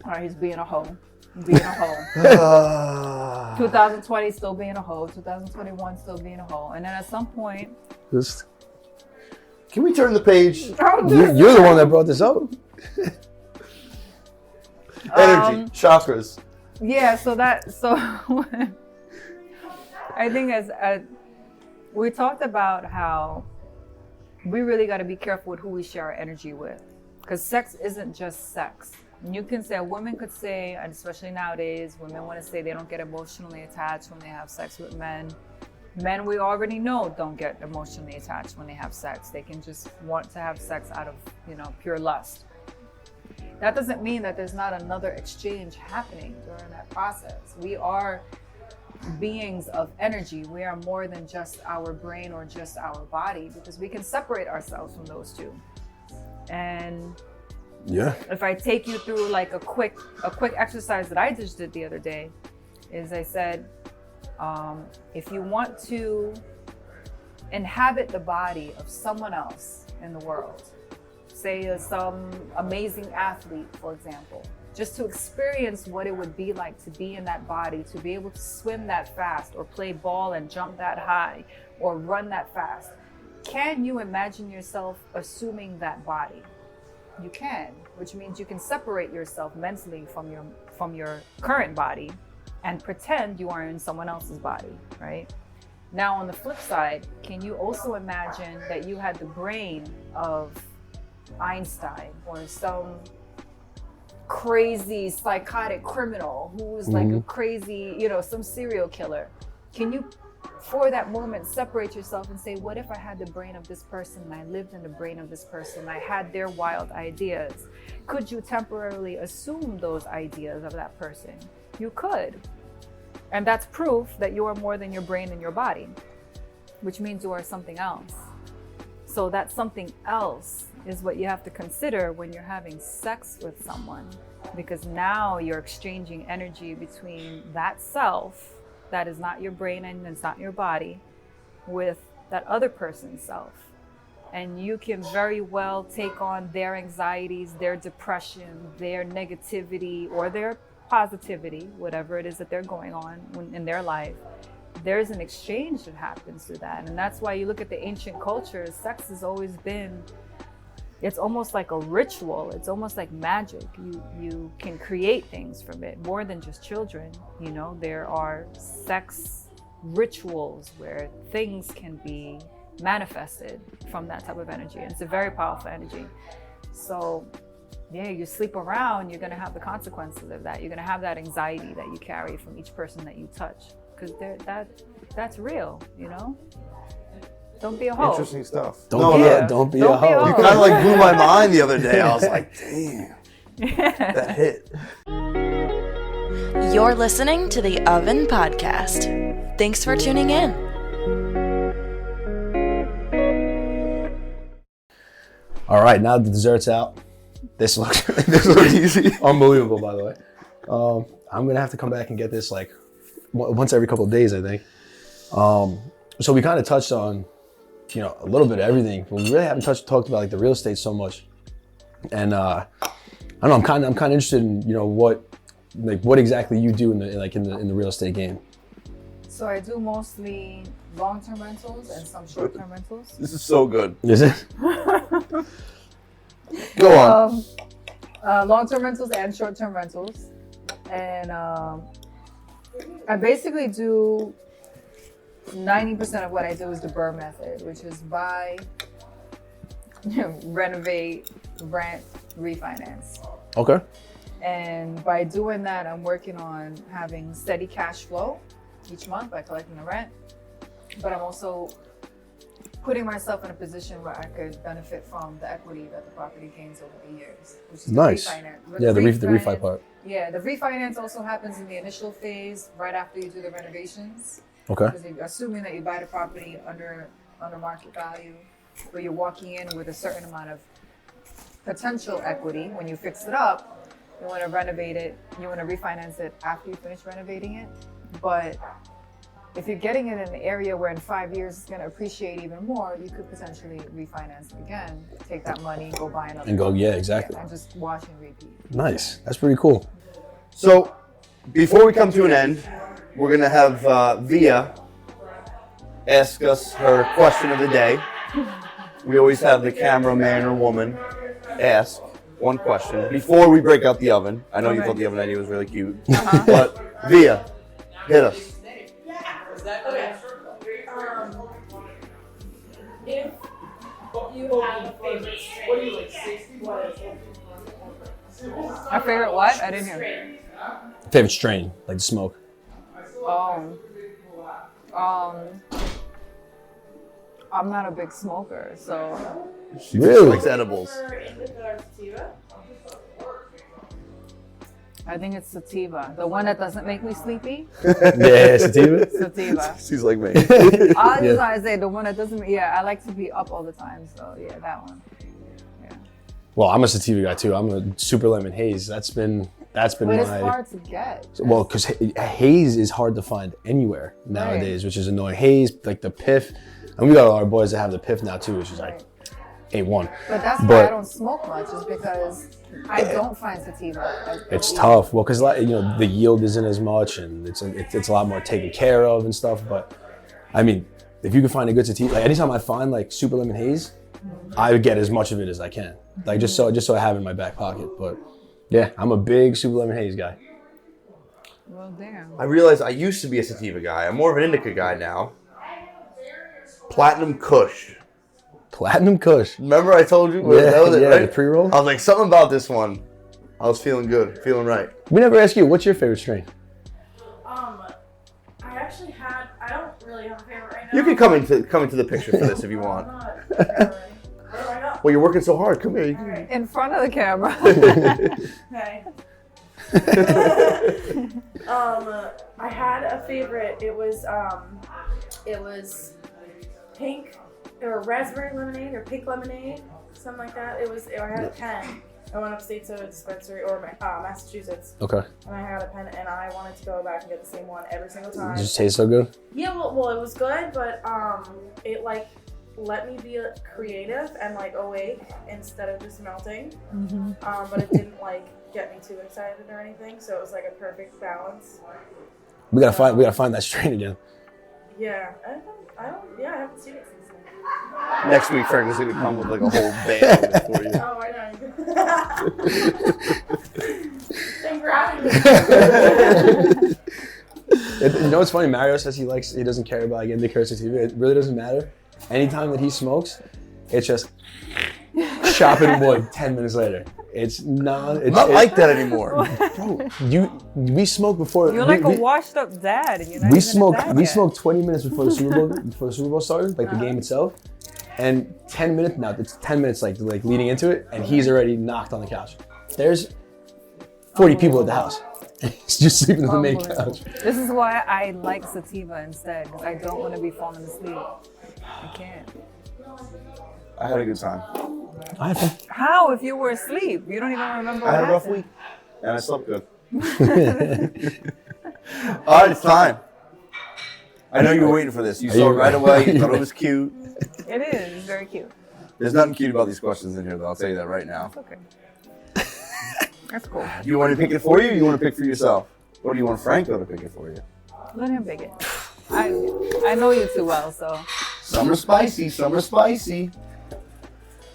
all right, he's being a hoe. 2020 still being a hoe. 2021 still being a hoe. And then at some point,
Can we turn the page?
You're the one that brought this up.
Energy, chakras.
Yeah, so I think as we talked about how we really got to be careful with who we share our energy with, because sex isn't just sex. You can say, a woman could say, and especially nowadays, women want to say they don't get emotionally attached when they have sex with men. Men, we already know, don't get emotionally attached when they have sex. They can just want to have sex out of, pure lust. That doesn't mean that there's not another exchange happening during that process. We are beings of energy. We are more than just our brain or just our body, because we can separate ourselves from those two. And
yeah,
if I take you through like a quick exercise that I just did the other day, is I said, if you want to inhabit the body of someone else in the world, say some amazing athlete, for example, just to experience what it would be like to be in that body, to be able to swim that fast or play ball and jump that high or run that fast. Can you imagine yourself assuming that body? You can, which means you can separate yourself mentally from your current body and pretend you are in someone else's body, right? Now, on the flip side, can you also imagine that you had the brain of Einstein or some crazy psychotic criminal who was like a crazy, some serial killer? Can you, for that moment, separate yourself and say, what if I had the brain of this person and I lived in the brain of this person and I had their wild ideas? Could you temporarily assume those ideas of that person? You could. And that's proof that you are more than your brain and your body, which means you are something else. So that something else is what you have to consider when you're having sex with someone, because now you're exchanging energy between that self that is not your brain and it's not your body with that other person's self. And you can very well take on their anxieties, their depression, their negativity, or their positivity, whatever it is that they're going on in their life. There's an exchange that happens through that. And that's why you look at the ancient cultures, sex has always been, it's almost like a ritual. It's almost like magic. You can create things from it, more than just children. There are sex rituals where things can be manifested from that type of energy. And it's a very powerful energy. So yeah, you sleep around, you're gonna have the consequences of that. You're gonna have that anxiety that you carry from each person that you touch, because that's real, Don't be a hoe.
Interesting stuff.
Don't be a hoe.
You kind of like blew my mind the other day. I was like, damn, that hit.
You're listening to the Oven Podcast. Thanks for tuning in.
All right, now the dessert's out. This looks
easy.
Unbelievable, by the way. I'm gonna have to come back and get this like once every couple of days, I think. So we kind of touched on, a little bit of everything, but we really haven't talked about like the real estate so much. And I don't know, I'm kind of interested in what exactly you do in the real estate game.
So I do mostly long-term rentals and some short-term rentals.
This is so good.
Is it?
Go on.
Long-term rentals and short-term rentals. And I basically do 90% of what I do is the Burr method, which is buy, renovate, rent, refinance.
Okay.
And by doing that, I'm working on having steady cash flow each month by collecting the rent. But I'm also putting myself in a position where I could benefit from the equity that the property gains over the years, which is
Nice.
the refinance.
Yeah, the refi part.
Yeah, the refinance also happens in the initial phase, right after you do the renovations.
Okay.
Because you're assuming that you buy the property under market value, but you're walking in with a certain amount of potential equity. When you fix it up, you want to renovate it, you want to refinance it after you finish renovating it. But if you're getting it in an area where in 5 years it's going to appreciate even more, you could potentially refinance it again, take that money, go buy another.
And go, yeah, exactly.
And just wash and repeat.
Nice. That's pretty cool.
So, before we come to an end, we're going to have Via ask us her question of the day. We always have the cameraman or woman ask one question before we break out the oven. I know you thought the oven idea was really cute, but Via, hit us.
If you had a favorite strain, what do you like? 60?
My favorite what? I didn't hear.
Favorite strain, like the smoke.
I'm not a big smoker, so
She
Really?
likes edibles.
I think it's sativa, the one that doesn't make me sleepy.
Yeah, sativa.
Sativa.
She's like me.
I just want to say the one that doesn't. Yeah, I like to be up all the time, so yeah, that one. Yeah.
Well, I'm a sativa guy too. I'm a super lemon haze. That's been
But
my.
it's hard to get.
Well, because haze is hard to find anywhere nowadays, which is annoying. Haze, like the piff, and we got all our boys that have the piff now too, which is like A1.
But that's why I don't smoke much, is because I don't find sativa.
It's tough. Well, because the yield isn't as much, and it's a lot more taken care of and stuff. But I mean, if you can find a good sativa, like anytime I find like super lemon haze, I would get as much of it as I can, like just so I have it in my back pocket. But yeah, I'm a big super lemon haze guy.
Well, damn.
I realized I used to be a sativa guy. I'm more of an indica guy now. Platinum Kush.
Platinum Kush.
Remember I told you?
Yeah,
That was it,
yeah,
right?
the pre-roll.
I was like, something about this one. I was feeling good, feeling right.
We never asked you, what's your favorite strain?
I actually had, I don't really have a favorite right now.
You can come into the picture for this if you want.
I'm not ready. What do I got?
Well, you're working so hard. Come here. You can...
Alright.
In front of the camera.
Okay. I had a favorite. It was pink or raspberry lemonade or pink lemonade, something like that. I had a pen. I went upstate to a dispensary or Massachusetts,
Okay.
and I had a pen, and I wanted to go back and get the same one every single time.
Does it just taste so good?
Yeah, well, it was good, but it like let me be creative and like awake instead of just melting. But it didn't like get me too excited or anything, so it was like a perfect balance.
We gotta find that strain again.
Yeah, I haven't seen it since then.
Next week, Frank is going to come with like a whole band of it for you.
Oh, I know. Thanks for having me.
You know what's funny? Mario says he doesn't care about indica sativa. It really doesn't matter. Anytime that he smokes, it's just chopping wood 10 minutes later. It's not
like that anymore.
Bro, we smoked before.
You're like a washed up dad, and you're not
We
even a dad yet.
smoked 20 minutes before the Super Bowl started, like the game itself. And 10 minutes now, it's 10 minutes like leading into it, and he's already knocked on the couch. There's 40 people at the house. He's just sleeping on the main couch.
This is why I like sativa instead, because I don't want to be falling asleep. I can't.
I had a good time.
I had fun.
How if you were asleep? You don't even remember
I
what
had a rough
happened.
week, and I slept good. All right, it's time. I know you were waiting for this. You saw it right away. You thought it was cute.
It is. It's very cute.
There's nothing cute about these questions in here, though. I'll tell you that right now.
It's okay. That's cool.
Do you want to pick it for you, or you want to pick for yourself? Or do you want Franco to pick it for you?
Let him pick it. I know you too well, so
Some are spicy, some are spicy.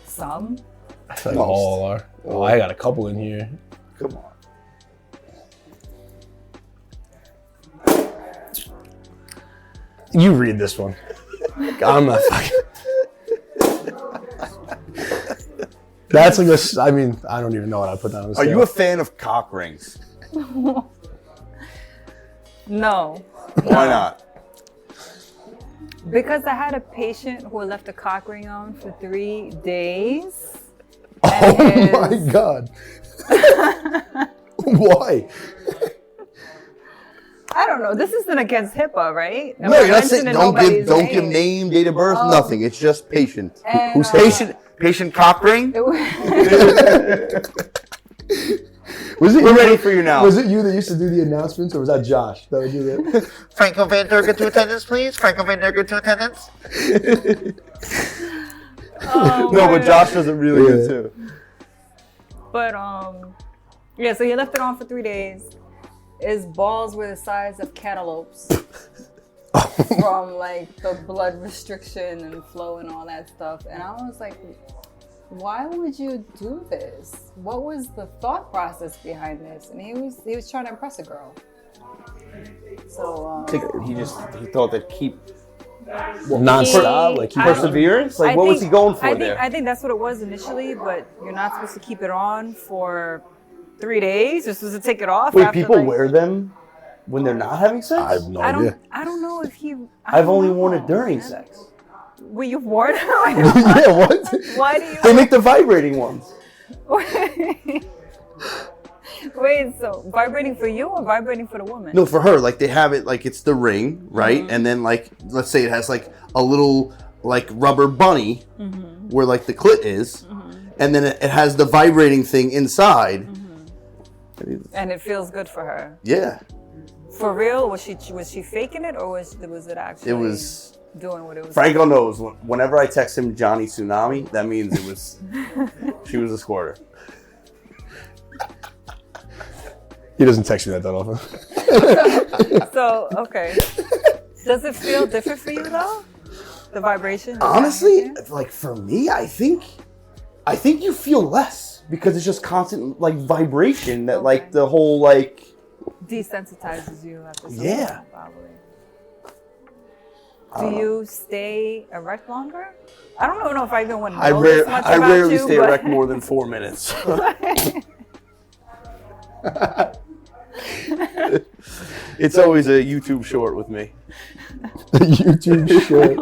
some.
I feel like all are. Oh, I got a couple in here.
Come on.
You read this one. I'm not fucking. That's like I mean, I don't even know what I put down on the
Are
scale.
you a fan of cock rings?
No.
Why not?
Because I had a patient who left a cock ring on for 3 days.
Oh
And
my God. Why?
I don't know. This isn't against HIPAA, right? Am
No,
I
you're not saying
mentioning nobody's
don't give name, date of birth,
Oh.
nothing. It's just patient.
And,
Who's patient cock ring?
It was,
Was it
We're
you-
ready for you now.
Was it you that used to do the announcements, or was that Josh that would do that?
Franco Van Durgen to attendance, please. Franco Van Durgen to attendance.
oh,
No, but
man.
Josh does it really good
Yeah.
too.
But yeah. So he left it on for 3 days. His balls were the size of cantaloupes from like the blood restriction and flow and all that stuff. And I was like, why would you do this? What was the thought process behind this? And he was trying to impress a girl. So
He thought that keep
Non-stop, like keep
I-
perseverance. Like
I
what was
think-
he going for
I think,
there?
I think that's what it was initially, but you're not supposed to keep it on for 3 days. You're supposed to take it off.
Wait,
after,
people
like,
wear them when they're not having sex?
I have no
I
idea.
don't know if he.
I've only worn it during sex.
Well, you've worn it.
Yeah, what?
Why do you?
They make the vibrating ones.
Wait, so vibrating for you or vibrating for the woman?
No, for her, like they have it like it's the ring, right? And then like let's say it has like a little like rubber bunny where like the clit is, and then it has the vibrating thing inside.
And it feels good for her.
Yeah,
For real? Was she faking it or was it actually?
it was.
doing what it was.
Franco knows. Whenever I text him Johnny Tsunami, that means it was. She was a squirter.
He doesn't text me that often.
So okay. Does it feel different for you though? The vibration? Does that
Honestly,
make sense?
like for me, I think you feel less because it's just constant like vibration that like the whole like.
Desensitizes you after some
Yeah.
time, probably. Do you stay erect longer? I don't know if I even want to know this much
I
about
rarely
you,
stay
but-
erect more than 4 minutes. It's always a YouTube short with me.
YouTube short.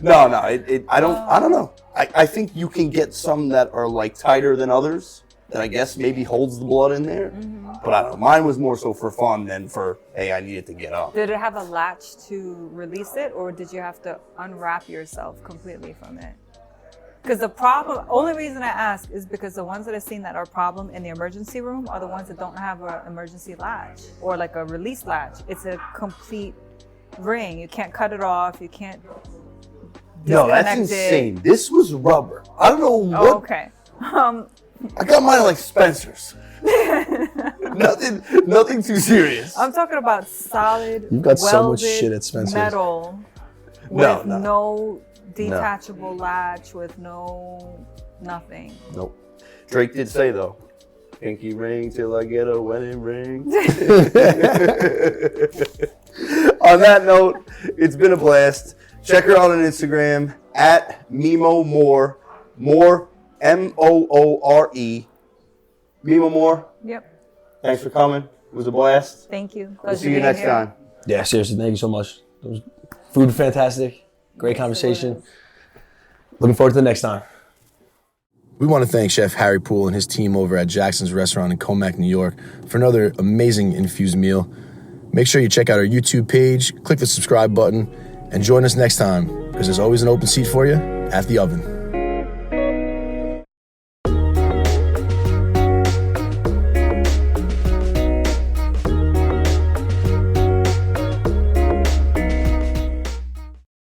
No, I don't know. I think you can get some that are like tighter than others that I guess maybe holds the blood in there. But I don't know. Mine was more so for fun than for, hey, I needed to get up.
Did it have a latch to release it, or did you have to unwrap yourself completely from it? Because the problem, only reason I ask is because the ones that I've seen that are problem in the emergency room are the ones that don't have an emergency latch or like a release latch. It's a complete ring. You can't cut it off. You can't
No, that's
disconnect it.
insane. This was rubber. I don't know what.
Oh, okay.
I got mine at like Spencer's. Nothing too serious.
I'm talking about solid,
You've got so much
welded
shit at Spencer's.
metal
No,
with
no.
no detachable latch, with no nothing.
Nope. Drake did say though, pinky ring till I get a wedding ring. On that note, it's been a blast. Check her out on Instagram at Mimo More. More Moore. Mimo More.
Yep.
Thanks for coming. It was a blast.
Thank you.
We'll
Pleasure
see you
being
next
here.
time.
Yeah, seriously, thank you so much. It was food fantastic. Great conversation. Looking forward to the next time.
We want to thank Chef Harry Poole and his team over at Jackson's Restaurant in Comac, New York for another amazing infused meal. Make sure you check out our YouTube page, click the subscribe button, and join us next time because there's always an open seat for you at the oven.